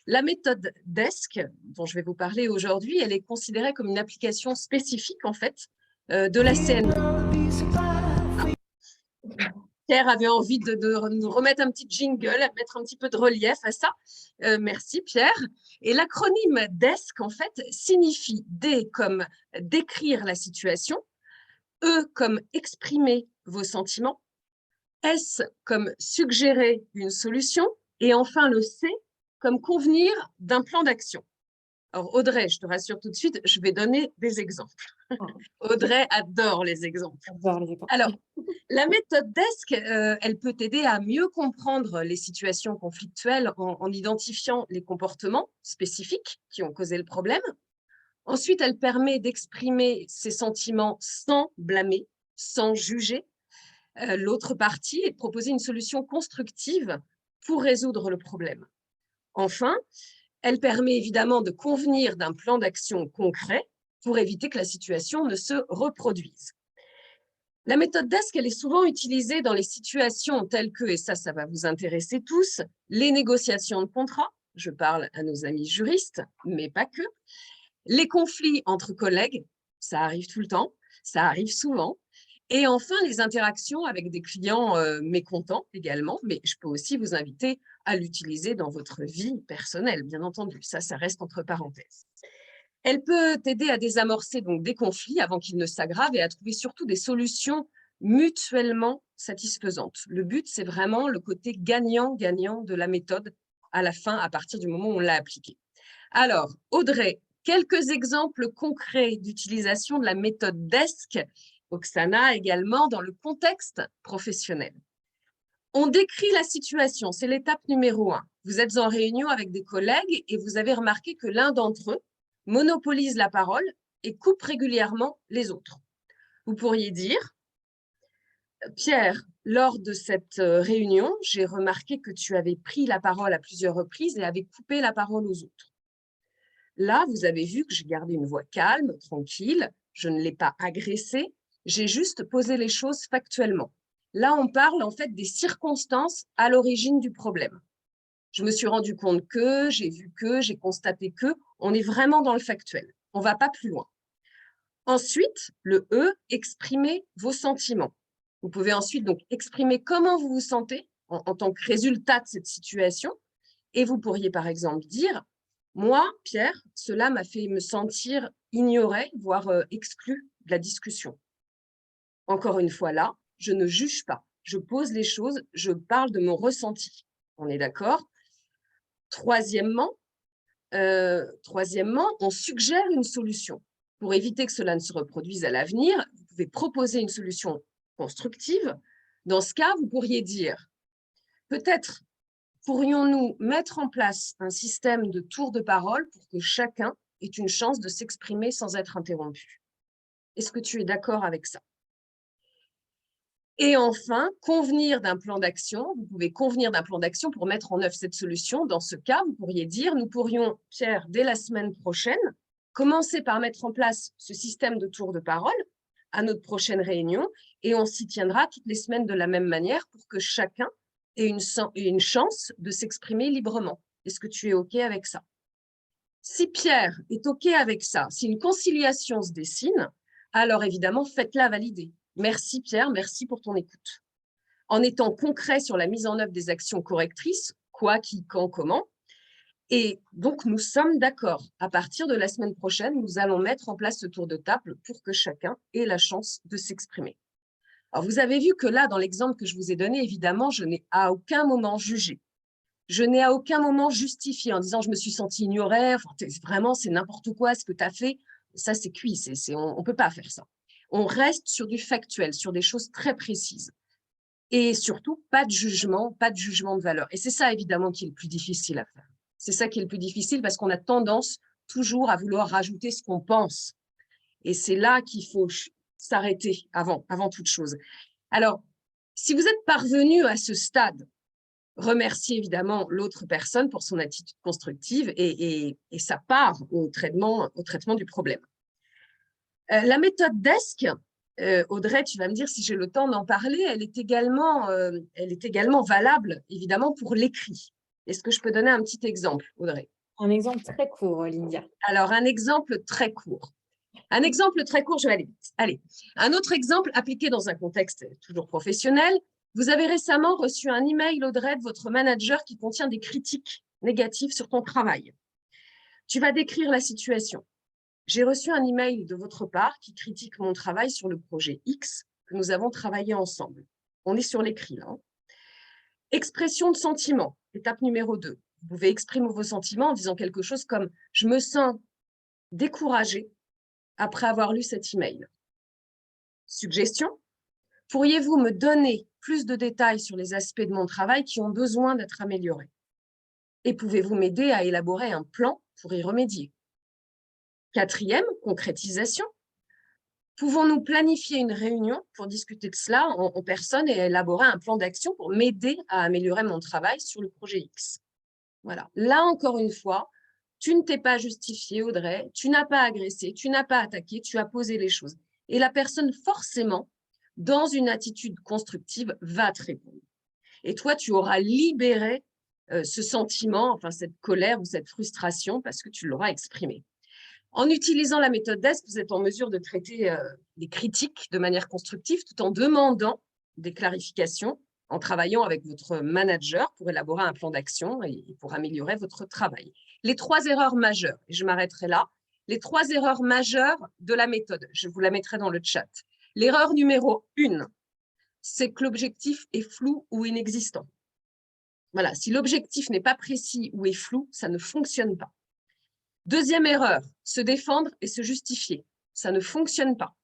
La méthode DESC, dont je vais vous parler aujourd'hui, elle est considérée comme une application spécifique, en fait, de la CNV. Pierre avait envie de nous remettre un petit jingle, mettre un petit peu de relief à ça. Merci Pierre. Et l'acronyme DESC, en fait, signifie D comme décrire la situation, E comme exprimer vos sentiments, S comme suggérer une solution, et enfin le C comme convenir d'un plan d'action. Alors Audrey, je te rassure tout de suite, je vais donner des exemples. Audrey adore les exemples. J'adore les exemples. Alors, la méthode DESC, elle peut t'aider à mieux comprendre les situations conflictuelles en identifiant les comportements spécifiques qui ont causé le problème. Ensuite, elle permet d'exprimer ses sentiments sans blâmer, sans juger l'autre partie et de proposer une solution constructive pour résoudre le problème. Enfin, elle permet évidemment de convenir d'un plan d'action concret pour éviter que la situation ne se reproduise. La méthode DESC, elle est souvent utilisée dans les situations telles que, et ça va vous intéresser tous, les négociations de contrat, je parle à nos amis juristes, mais pas que, les conflits entre collègues, ça arrive tout le temps, ça arrive souvent, et enfin les interactions avec des clients mécontents également, mais je peux aussi vous inviter à l'utiliser dans votre vie personnelle, bien entendu, ça reste entre parenthèses. Elle peut t'aider à désamorcer donc des conflits avant qu'ils ne s'aggravent et à trouver surtout des solutions mutuellement satisfaisantes. Le but, c'est vraiment le côté gagnant-gagnant de la méthode à la fin, à partir du moment où on l'a appliquée. Alors, Audrey, quelques exemples concrets d'utilisation de la méthode DESC, Oksana également, dans le contexte professionnel. On décrit la situation, c'est l'étape numéro 1. Vous êtes en réunion avec des collègues et vous avez remarqué que l'un d'entre eux monopolise la parole et coupe régulièrement les autres. Vous pourriez dire, Pierre, lors de cette réunion, j'ai remarqué que tu avais pris la parole à plusieurs reprises et avais coupé la parole aux autres. Là, vous avez vu que j'ai gardé une voix calme, tranquille, je ne l'ai pas agressé, j'ai juste posé les choses factuellement. Là, on parle en fait des circonstances à l'origine du problème. Je me suis rendu compte que, j'ai vu que, j'ai constaté que, on est vraiment dans le factuel. On ne va pas plus loin. Ensuite, le E, exprimer vos sentiments. Vous pouvez ensuite donc exprimer comment vous vous sentez en tant que résultat de cette situation. Et vous pourriez par exemple dire, moi, Pierre, cela m'a fait me sentir ignoré, voire exclu de la discussion. Encore une fois là, je ne juge pas. Je pose les choses, je parle de mon ressenti. On est d'accord ? Troisièmement, on suggère une solution. Pour éviter que cela ne se reproduise à l'avenir, vous pouvez proposer une solution constructive. Dans ce cas, vous pourriez dire, peut-être pourrions-nous mettre en place un système de tours de parole pour que chacun ait une chance de s'exprimer sans être interrompu. Est-ce que tu es d'accord avec ça ? Et enfin, convenir d'un plan d'action. Vous pouvez convenir d'un plan d'action pour mettre en œuvre cette solution. Dans ce cas, vous pourriez dire, nous pourrions, Pierre, dès la semaine prochaine, commencer par mettre en place ce système de tour de parole à notre prochaine réunion et on s'y tiendra toutes les semaines de la même manière pour que chacun ait une chance de s'exprimer librement. Est-ce que tu es OK avec ça? Si Pierre est OK avec ça, si une conciliation se dessine, alors évidemment, faites-la valider. Merci Pierre, merci pour ton écoute. En étant concret sur la mise en œuvre des actions correctrices, quoi, qui, quand, comment. Et donc, nous sommes d'accord. À partir de la semaine prochaine, nous allons mettre en place ce tour de table pour que chacun ait la chance de s'exprimer. Alors, vous avez vu que là, dans l'exemple que je vous ai donné, évidemment, je n'ai à aucun moment jugé. Je n'ai à aucun moment justifié en disant « je me suis sentie ignorée, vraiment, c'est n'importe quoi ce que tu as fait ». Ça, c'est cuit, on ne peut pas faire ça. On reste sur du factuel, sur des choses très précises. Et surtout, pas de jugement de valeur. Et c'est ça, évidemment, qui est le plus difficile à faire. C'est ça qui est le plus difficile parce qu'on a tendance toujours à vouloir rajouter ce qu'on pense. Et c'est là qu'il faut s'arrêter avant toute chose. Alors, si vous êtes parvenu à ce stade, remerciez évidemment l'autre personne pour son attitude constructive et sa part au traitement du problème. La méthode DESC, Audrey, tu vas me dire si j'ai le temps d'en parler, elle est également valable, évidemment, pour l'écrit. Est-ce que je peux donner un petit exemple, Audrey? Un exemple très court, Lyndia. Alors, un exemple très court. Je vais aller vite. Allez, un autre exemple appliqué dans un contexte toujours professionnel. Vous avez récemment reçu un email, Audrey, de votre manager qui contient des critiques négatives sur ton travail. Tu vas décrire la situation. J'ai reçu un email de votre part qui critique mon travail sur le projet X que nous avons travaillé ensemble. On est sur l'écrit là. Expression de sentiment, étape numéro 2. Vous pouvez exprimer vos sentiments en disant quelque chose comme « Je me sens découragée après avoir lu cet email ». Suggestion, pourriez-vous me donner plus de détails sur les aspects de mon travail qui ont besoin d'être améliorés? Et pouvez-vous m'aider à élaborer un plan pour y remédier? 4e, concrétisation. Pouvons-nous planifier une réunion pour discuter de cela en personne et élaborer un plan d'action pour m'aider à améliorer mon travail sur le projet X? Voilà. Là, encore une fois, tu ne t'es pas justifié, Audrey, tu n'as pas agressé, tu n'as pas attaqué, tu as posé les choses. Et la personne, forcément, dans une attitude constructive, va te répondre. Et toi, tu auras libéré ce sentiment, enfin cette colère ou cette frustration parce que tu l'auras exprimé. En utilisant la méthode DESC, vous êtes en mesure de traiter les critiques de manière constructive tout en demandant des clarifications, en travaillant avec votre manager pour élaborer un plan d'action et pour améliorer votre travail. Les 3 erreurs majeures, et je m'arrêterai là, les 3 erreurs majeures de la méthode, je vous la mettrai dans le chat. L'erreur numéro 1, c'est que l'objectif est flou ou inexistant. Voilà, si l'objectif n'est pas précis ou est flou, ça ne fonctionne pas. 2e erreur, se défendre et se justifier. Ça ne fonctionne pas.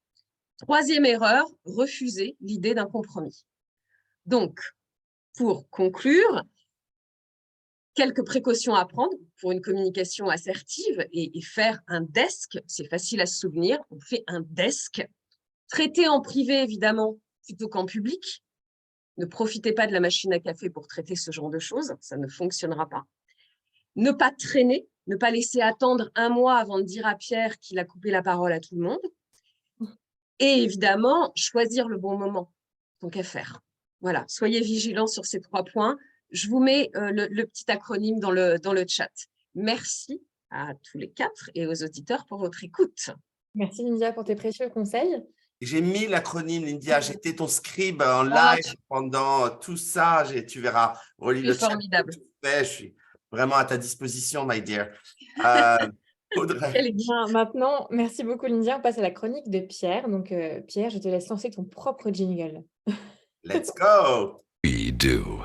3e erreur, refuser l'idée d'un compromis. Donc, pour conclure, quelques précautions à prendre pour une communication assertive et faire un DESC. C'est facile à se souvenir, on fait un DESC. Traiter en privé, évidemment, plutôt qu'en public. Ne profitez pas de la machine à café pour traiter ce genre de choses, ça ne fonctionnera pas. Ne pas traîner, ne pas laisser attendre 1 mois avant de dire à Pierre qu'il a coupé la parole à tout le monde. Et évidemment, choisir le bon moment, tant qu'à faire. Voilà, soyez vigilants sur ces 3 points. Je vous mets le petit acronyme dans le chat. Merci à tous les 4 et aux auditeurs pour votre écoute. Merci, Lyndia, pour tes précieux conseils. J'ai mis l'acronyme, Lyndia. J'étais ton scribe en live pendant tout ça. Tu verras. Relis le chat. Formidable. Je suis vraiment à ta disposition, my dear. Audrey. Eh bien, maintenant, merci beaucoup, Lyndia. On passe à la chronique de Pierre. Donc, Pierre, je te laisse lancer ton propre jingle. Let's go. We do.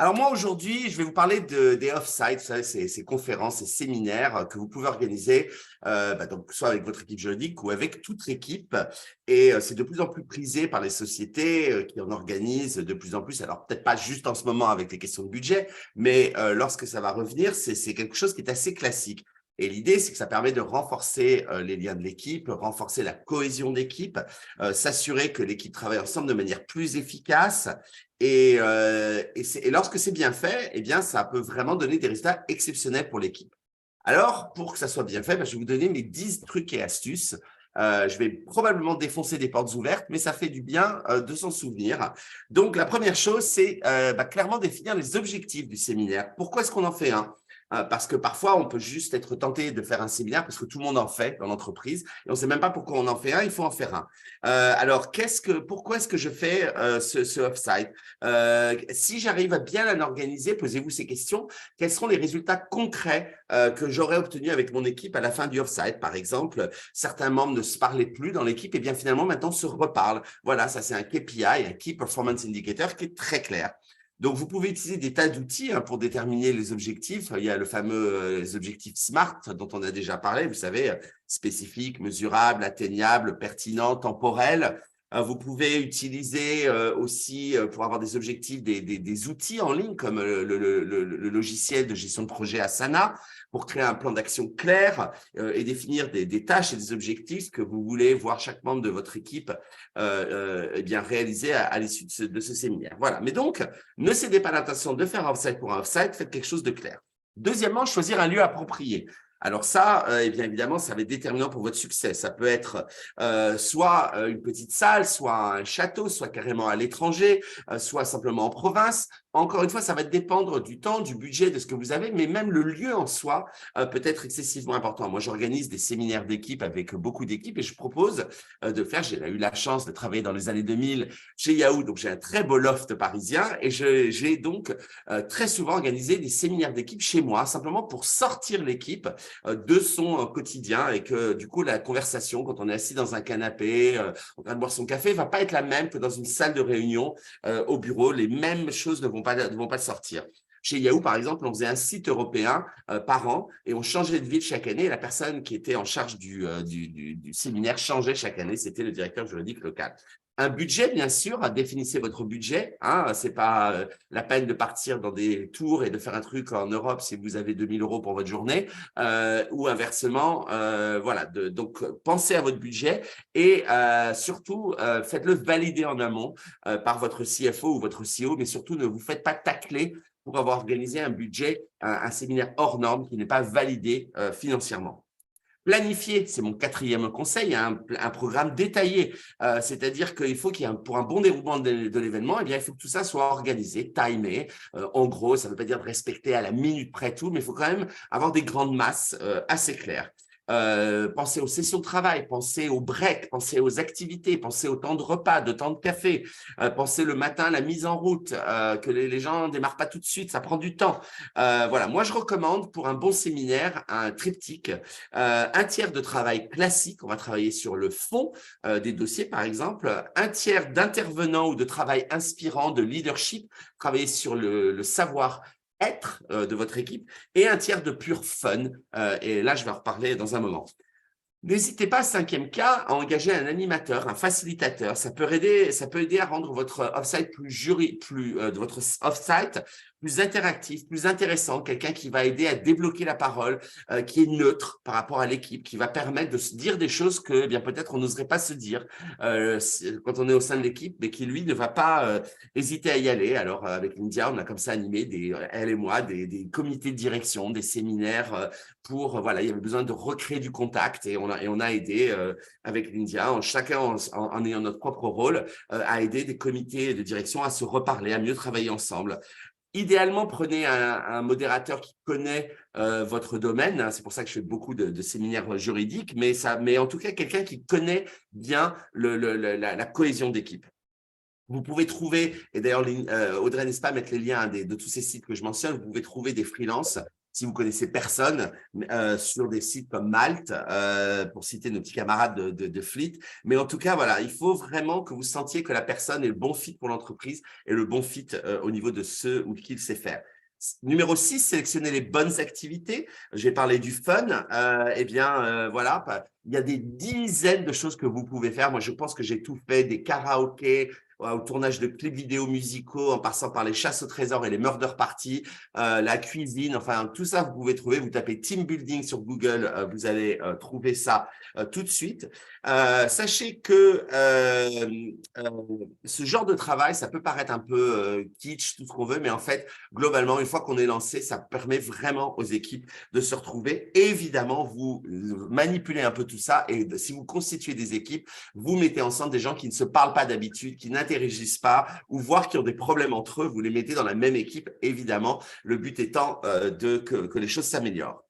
Alors moi, aujourd'hui, je vais vous parler des off-site, vous savez, ces conférences, ces séminaires que vous pouvez organiser, donc, soit avec votre équipe juridique ou avec toute l'équipe. Et c'est de plus en plus prisé par les sociétés qui en organisent de plus en plus. Alors peut-être pas juste en ce moment avec les questions de budget, mais lorsque ça va revenir, c'est quelque chose qui est assez classique. Et l'idée, c'est que ça permet de renforcer les liens de l'équipe, renforcer la cohésion d'équipe, s'assurer que l'équipe travaille ensemble de manière plus efficace. Et lorsque c'est bien fait, eh bien, ça peut vraiment donner des résultats exceptionnels pour l'équipe. Alors, pour que ça soit bien fait, je vais vous donner mes 10 trucs et astuces. Je vais probablement défoncer des portes ouvertes, mais ça fait du bien de s'en souvenir. Donc, la première chose, c'est clairement définir les objectifs du séminaire. Pourquoi est-ce qu'on en fait un? Parce que parfois, on peut juste être tenté de faire un séminaire parce que tout le monde en fait dans l'entreprise et on ne sait même pas pourquoi on en fait un, il faut en faire un. Alors, pourquoi est-ce que je fais ce off-site? Si j'arrive à bien l'organiser, posez-vous ces questions. Quels seront les résultats concrets que j'aurai obtenus avec mon équipe à la fin du off-site? Par exemple, certains membres ne se parlaient plus dans l'équipe et bien finalement maintenant se reparlent. Voilà, ça c'est un KPI, un Key Performance Indicator qui est très clair. Donc, vous pouvez utiliser des tas d'outils pour déterminer les objectifs. Il y a le fameux les objectifs SMART dont on a déjà parlé, vous savez, spécifique, mesurable, atteignable, pertinent, temporel. Vous pouvez utiliser aussi, pour avoir des objectifs, des outils en ligne comme le logiciel de gestion de projet Asana pour créer un plan d'action clair et définir des tâches et des objectifs que vous voulez voir chaque membre de votre équipe bien réaliser à l'issue de ce séminaire. Voilà. Mais donc, ne cédez pas l'intention de faire un off-site pour un off-site, faites quelque chose de clair. Deuxièmement, choisir un lieu approprié. Alors ça, bien évidemment, ça va être déterminant pour votre succès. Ça peut être soit une petite salle, soit un château, soit carrément à l'étranger, soit simplement en province. Encore une fois, ça va dépendre du temps, du budget, de ce que vous avez, mais même le lieu en soi peut être excessivement important. Moi, j'organise des séminaires d'équipe avec beaucoup d'équipes et je propose de faire, j'ai eu la chance de travailler dans les années 2000 chez Yahoo, donc j'ai un très beau loft parisien et j'ai donc très souvent organisé des séminaires d'équipe chez moi, simplement pour sortir l'équipe de son quotidien et que du coup, la conversation, quand on est assis dans un canapé, en train de boire son café, va pas être la même que dans une salle de réunion au bureau. Les mêmes choses ne vont pas sortir. Chez Yahoo, par exemple, on faisait un site européen par an et on changeait de ville chaque année. Et la personne qui était en charge du séminaire changeait chaque année. C'était le directeur juridique local. Un budget, bien sûr, définissez votre budget. Ce n'est pas la peine de partir dans des tours et de faire un truc en Europe si vous avez 2 000 € pour votre journée ou inversement. Voilà. Donc, pensez à votre budget et surtout, faites-le valider en amont par votre CFO ou votre CEO, mais surtout, ne vous faites pas tacler pour avoir organisé un budget, un séminaire hors norme qui n'est pas validé financièrement. Planifier, c'est mon 4e conseil, un programme détaillé. C'est-à-dire qu'il faut pour un bon déroulement de l'événement, eh bien, il faut que tout ça soit organisé, timé. En gros, ça ne veut pas dire de respecter à la minute près tout, mais il faut quand même avoir des grandes masses assez claires. Pensez aux sessions de travail, pensez aux breaks, pensez aux activités, pensez au temps de repas, de temps de café, pensez le matin à la mise en route, que les gens ne démarrent pas tout de suite, ça prend du temps. Voilà, moi je recommande pour un bon séminaire un triptyque, un tiers de travail classique, on va travailler sur le fond des dossiers par exemple, un tiers d'intervenants ou de travail inspirant, de leadership, travailler sur le savoir être de votre équipe et un tiers de pur fun. Et là, je vais en reparler dans un moment. N'hésitez pas, 5e cas, à engager un animateur, un facilitateur. Ça peut aider à rendre votre off-site votre off-site plus interactif, plus intéressant, quelqu'un qui va aider à débloquer la parole, qui est neutre par rapport à l'équipe, qui va permettre de se dire des choses que bien peut-être on n'oserait pas se dire quand on est au sein de l'équipe, mais qui lui ne va pas hésiter à y aller. Alors avec Lydia, on a comme ça animé elle et moi des comités de direction, des séminaires pour voilà, il y avait besoin de recréer du contact et on a aidé avec Lydia, chacun en ayant notre propre rôle, à aider des comités de direction à se reparler, à mieux travailler ensemble. Idéalement, prenez un modérateur qui connaît votre domaine. C'est pour ça que je fais beaucoup de séminaires juridiques, mais en tout cas, quelqu'un qui connaît bien la cohésion d'équipe. Vous pouvez trouver, et d'ailleurs, Audrey, n'est-ce pas, mettre les liens de tous ces sites que je mentionne, vous pouvez trouver des freelances si vous connaissez personne sur des sites comme Malte, pour citer nos petits camarades de Fleet. Mais en tout cas, voilà, il faut vraiment que vous sentiez que la personne est le bon fit pour l'entreprise et le bon fit au niveau de ce ou qu'il sait faire. Numéro 6, sélectionnez les bonnes activités. J'ai parlé du fun. Voilà, il y a des dizaines de choses que vous pouvez faire. Moi, je pense que j'ai tout fait, des karaokés, au tournage de clips vidéo musicaux, en passant par les chasses au trésor et les murder parties, la cuisine, enfin, tout ça, vous pouvez trouver. Vous tapez team building sur Google, vous allez trouver ça tout de suite. Sachez que ce genre de travail, ça peut paraître un peu kitsch, tout ce qu'on veut, mais en fait, globalement, une fois qu'on est lancé, ça permet vraiment aux équipes de se retrouver. Et évidemment, vous manipulez un peu tout ça et si vous constituez des équipes, vous mettez ensemble des gens qui ne se parlent pas d'habitude, qui n'interagissent pas ou voire qui ont des problèmes entre eux, vous les mettez dans la même équipe, évidemment, le but étant que les choses s'améliorent.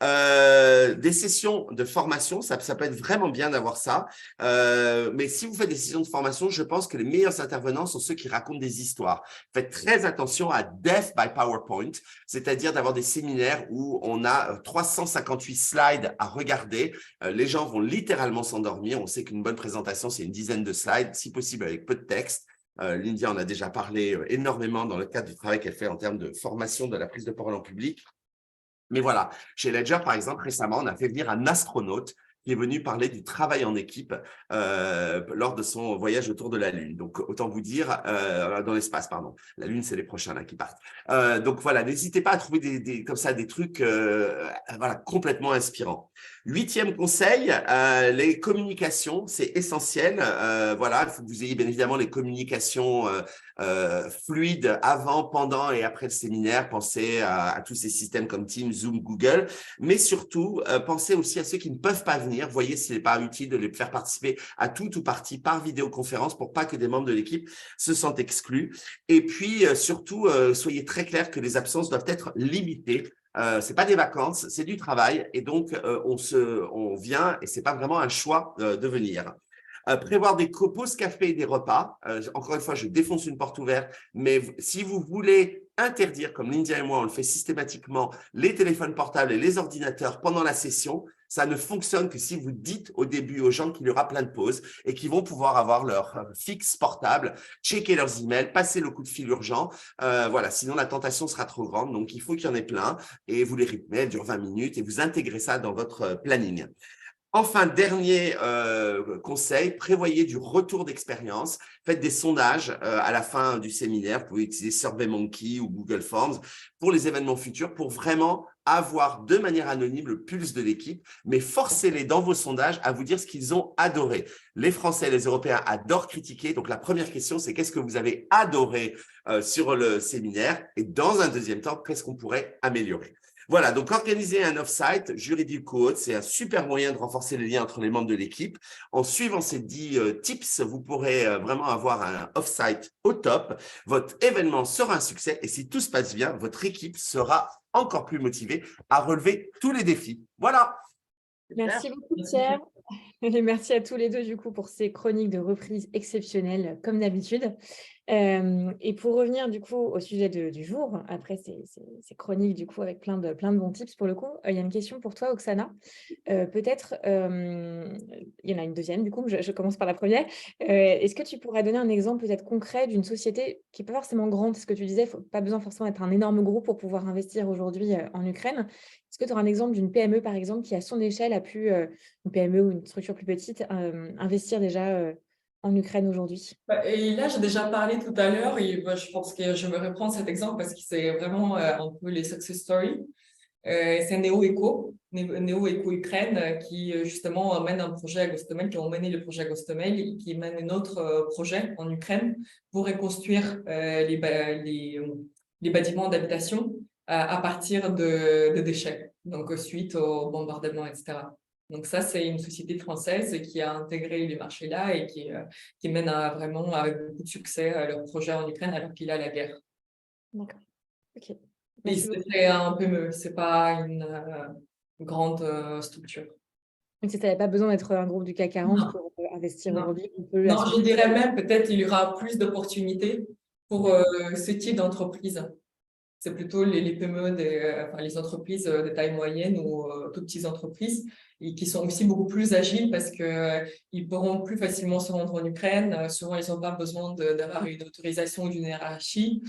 Des sessions de formation, ça peut être vraiment bien d'avoir ça. Mais si vous faites des sessions de formation, je pense que les meilleurs intervenants sont ceux qui racontent des histoires. Faites très attention à Death by PowerPoint, c'est-à-dire d'avoir des séminaires où on a 358 slides à regarder. Les gens vont littéralement s'endormir. On sait qu'une bonne présentation, c'est une dizaine de slides, si possible avec peu de texte. Lyndia en a déjà parlé énormément dans le cadre du travail qu'elle fait en termes de formation de la prise de parole en public. Mais voilà, chez Ledger, par exemple, récemment, on a fait venir un astronaute qui est venu parler du travail en équipe lors de son voyage autour de la Lune. Donc, autant vous dire, dans l'espace, pardon. La Lune, c'est les prochains là, qui partent. Donc, voilà, n'hésitez pas à trouver comme ça des trucs voilà, complètement inspirants. 8e conseil, les communications, c'est essentiel. Voilà, il faut que vous ayez bien évidemment les communications fluides avant, pendant et après le séminaire. Pensez à tous ces systèmes comme Teams, Zoom, Google, mais surtout, pensez aussi à ceux qui ne peuvent pas venir. Voyez s'il n'est pas utile de les faire participer à tout ou partie par vidéoconférence pour pas que des membres de l'équipe se sentent exclus. Et puis, surtout, soyez très clair que les absences doivent être limitées. C'est pas des vacances, c'est du travail et donc on vient et c'est pas vraiment un choix de venir. Prévoir des pauses café et des repas. Encore une fois, je défonce une porte ouverte, mais si vous voulez interdire, comme Lyndia et moi, on le fait systématiquement, les téléphones portables et les ordinateurs pendant la session, ça ne fonctionne que si vous dites au début aux gens qu'il y aura plein de pauses et qu'ils vont pouvoir avoir leur fixe portable, checker leurs emails, passer le coup de fil urgent. Voilà, sinon la tentation sera trop grande. Donc, il faut qu'il y en ait plein et vous les rythmez, elles durent 20 minutes et vous intégrez ça dans votre planning. Enfin, dernier conseil, prévoyez du retour d'expérience. Faites des sondages à la fin du séminaire. Vous pouvez utiliser SurveyMonkey ou Google Forms pour les événements futurs pour vraiment avoir de manière anonyme le pulse de l'équipe, mais forcez-les dans vos sondages à vous dire ce qu'ils ont adoré. Les Français et les Européens adorent critiquer. Donc, la première question, c'est qu'est-ce que vous avez adoré sur le séminaire? Et dans un deuxième temps, qu'est-ce qu'on pourrait améliorer? Voilà, donc organiser un off-site juridique ou autre, c'est un super moyen de renforcer les liens entre les membres de l'équipe. En suivant ces 10 tips, vous pourrez vraiment avoir un off-site au top. Votre événement sera un succès et si tout se passe bien, votre équipe sera encore plus motivée à relever tous les défis. Voilà. Merci beaucoup, Pierre. Et merci à tous les deux, du coup, pour ces chroniques de reprise exceptionnelles, comme d'habitude. Et pour revenir, du coup, au sujet du jour, après ces chroniques, du coup, avec plein de bons tips, pour le coup, il y a une question pour toi, Oksana. Peut-être, il y en a une deuxième, du coup, je commence par la première. Est-ce que tu pourrais donner un exemple peut-être concret d'une société qui n'est pas forcément grande, ce que tu disais, il faut pas besoin forcément d'être un énorme groupe pour pouvoir investir aujourd'hui en Ukraine. Est-ce que tu auras un exemple d'une PME, par exemple, qui à son échelle a pu, une PME ou une structure plus petite, investir déjà en Ukraine aujourd'hui? Et là, j'ai déjà parlé tout à l'heure et je pense que je vais reprendre cet exemple parce que c'est vraiment un peu les success stories. C'est Neo-Eco Ukraine qui justement mène un projet à Gostomel, qui ont mené le projet à Gostomel et qui mène un autre projet en Ukraine pour reconstruire les bâtiments d'habitation à partir de déchets, donc suite au bombardement, etc. Donc ça, c'est une société française qui a intégré les marchés là et qui mène vraiment avec beaucoup de succès leur projet en Ukraine alors qu'il y a la guerre. D'accord. Ok. Et Merci beaucoup. c'est un PME, c'est pas une grande structure. Donc, tu n'avais pas besoin d'être un groupe du CAC 40 Non. pour investir Non. aujourd'hui. On peut Non, associer- je dirais même peut-être il y aura plus d'opportunités pour ce type d'entreprise. c'est plutôt les PME, enfin, les entreprises de taille moyenne ou toutes petites entreprises et qui sont aussi beaucoup plus agiles parce qu'ils pourront plus facilement se rendre en Ukraine. Souvent, ils n'ont pas besoin d'avoir une autorisation d'une hiérarchie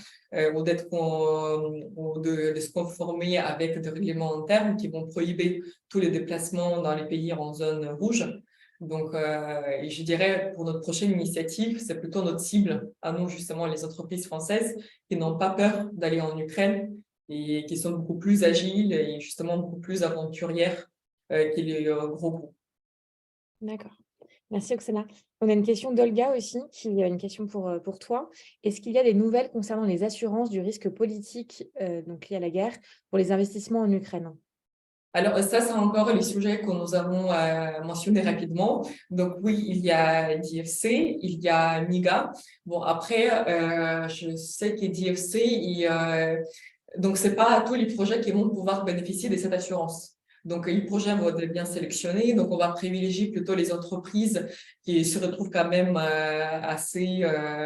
ou de se conformer avec des règlements internes qui vont prohiber tous les déplacements dans les pays en zone rouge. Donc, et je dirais, pour notre prochaine initiative, c'est plutôt notre cible, à nous, justement, les entreprises françaises qui n'ont pas peur d'aller en Ukraine et qui sont beaucoup plus agiles et justement beaucoup plus aventurières que les gros groupes. D'accord. Merci Oksana. On a une question d'Olga aussi, qui a une question pour toi. Est-ce qu'il y a des nouvelles concernant les assurances du risque politique donc lié à la guerre pour les investissements en Ukraine? Alors, ça, c'est encore les sujets que nous avons mentionnés rapidement. Donc, oui, il y a DFC, il y a MIGA. Bon, après, je sais que DFC, donc, ce n'est pas tous les projets qui vont pouvoir bénéficier de cette assurance. Donc, les projets vont être bien sélectionnés. Donc, on va privilégier plutôt les entreprises qui se retrouvent quand même assez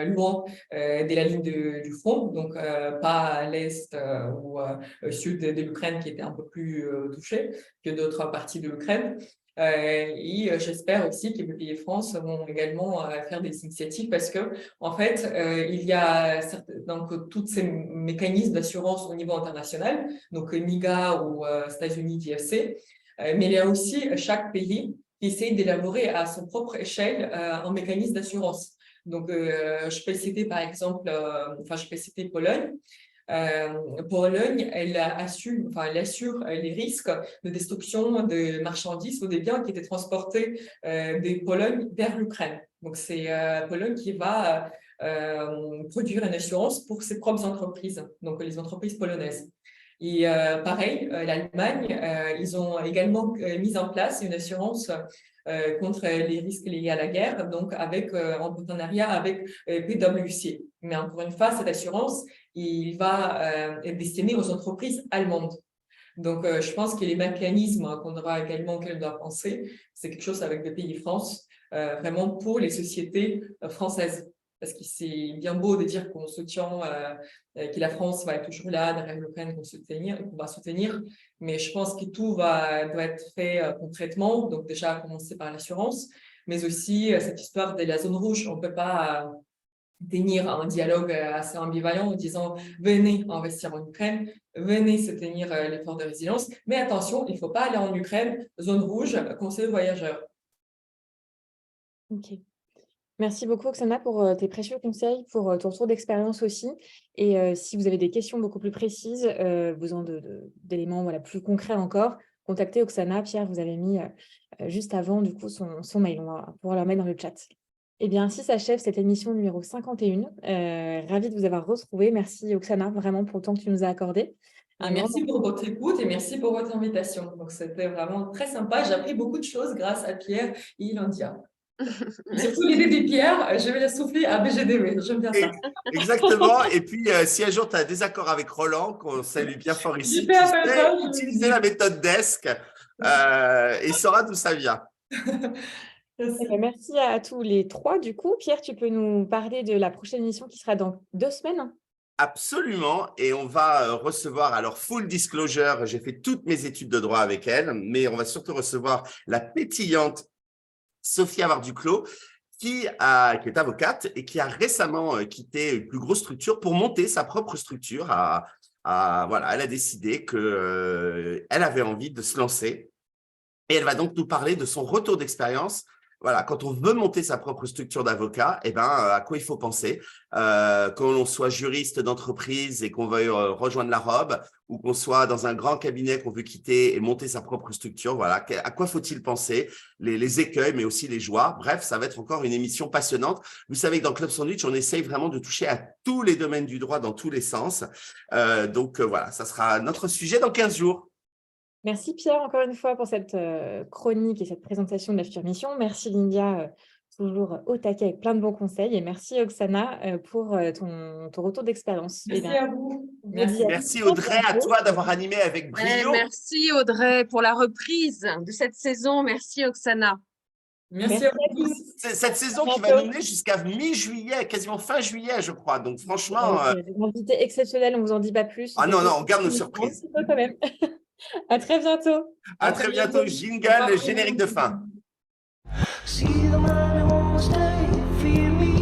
loin de la ligne du front, donc pas à l'est ou au sud de l'Ukraine qui était un peu plus touché que d'autres parties de l'Ukraine. Et j'espère aussi que BPI France vont également faire des initiatives parce que, en fait, il y a donc tous ces mécanismes d'assurance au niveau international, donc MIGA ou États-Unis, DFC, mais il y a aussi chaque pays qui essaie d'élaborer à son propre échelle un mécanisme d'assurance. Donc, je peux citer par exemple, je peux citer Pologne. Pologne, elle assure les risques de destruction de marchandises ou des biens qui étaient transportés de Pologne vers l'Ukraine. Donc, c'est Pologne qui va produire une assurance pour ses propres entreprises, donc les entreprises polonaises. Et pareil, l'Allemagne, ils ont également mis en place une assurance contre les risques liés à la guerre, donc en partenariat avec PwC. Mais encore une fois, cette assurance, il va être destiné aux entreprises allemandes. Donc, je pense que les mécanismes auxquels on doit penser, c'est quelque chose avec le pays France, vraiment pour les sociétés françaises. Parce que c'est bien beau de dire qu'on soutient, que la France va être toujours là derrière l'Ukraine qu'on va soutenir, mais je pense que tout doit être fait concrètement, donc déjà commencer par l'assurance, mais aussi cette histoire de la zone rouge. On ne peut pas tenir un dialogue assez ambivalent en disant « venez investir en Ukraine, venez soutenir l'effort de résilience, mais attention, il ne faut pas aller en Ukraine, zone rouge, conseil aux voyageurs ». Ok. Merci beaucoup, Oksana, pour tes précieux conseils, pour ton retour d'expérience aussi. Et si vous avez des questions beaucoup plus précises, besoin d'éléments plus concrets encore, contactez Oksana. Pierre, vous avez mis juste avant du coup son mail. On va pouvoir la mettre dans le chat. Eh bien, ainsi s'achève cette émission numéro 51. Ravie de vous avoir retrouvé. Merci, Oksana, vraiment pour le temps que tu nous as accordé. Merci pour votre écoute et merci pour votre invitation. Donc, c'était vraiment très sympa. J'ai appris beaucoup de choses grâce à Pierre et Ilandia. Surtout l'idée des pierres, je vais la souffler à BGDW. J'aime bien ça. Exactement. Et puis, si un jour tu as un désaccord avec Roland, qu'on salue bien fort ici, tu sais utiliser la méthode DESC et il saura d'où ça vient. Merci à tous les trois. Du coup, Pierre, tu peux nous parler de la prochaine émission qui sera dans 2 semaines? Absolument. Et on va recevoir, alors full disclosure, j'ai fait toutes mes études de droit avec elle, mais on va surtout recevoir la pétillante Sophie Avard-Duclos, qui est avocate et qui a récemment quitté une plus grosse structure pour monter sa propre structure. Voilà, elle a décidé qu'elle avait envie de se lancer. Et elle va donc nous parler de son retour d'expérience. Voilà, quand on veut monter sa propre structure d'avocat, à quoi il faut penser quand on soit juriste d'entreprise et qu'on veuille rejoindre la robe, ou qu'on soit dans un grand cabinet qu'on veut quitter et monter sa propre structure. Voilà, à quoi faut-il penser, les écueils, mais aussi les joies. Bref, ça va être encore une émission passionnante. Vous savez que dans Club Sandwich, on essaye vraiment de toucher à tous les domaines du droit dans tous les sens. Donc voilà, ça sera notre sujet dans 15 jours. Merci Pierre, encore une fois, pour cette chronique et cette présentation de la future mission. Merci Lindia, toujours au taquet avec plein de bons conseils. Et merci Oksana pour ton retour d'expérience. Merci à vous. Merci Audrey, à toi d'avoir animé avec brio. Merci Audrey pour la reprise de cette saison. Merci Oksana. Merci à Merci à vous tous. tous. Cette saison qui va bientôt. nous mener jusqu'à mi-juillet, quasiment fin juillet, je crois. Donc franchement, Avec des invités exceptionnels, on ne vous en dit pas plus. ah fait non, non, juste on garde nos un surprises. petit peu quand même. À très bientôt. À très bientôt. Jingle, générique de fin. See the money won't stay, fear me.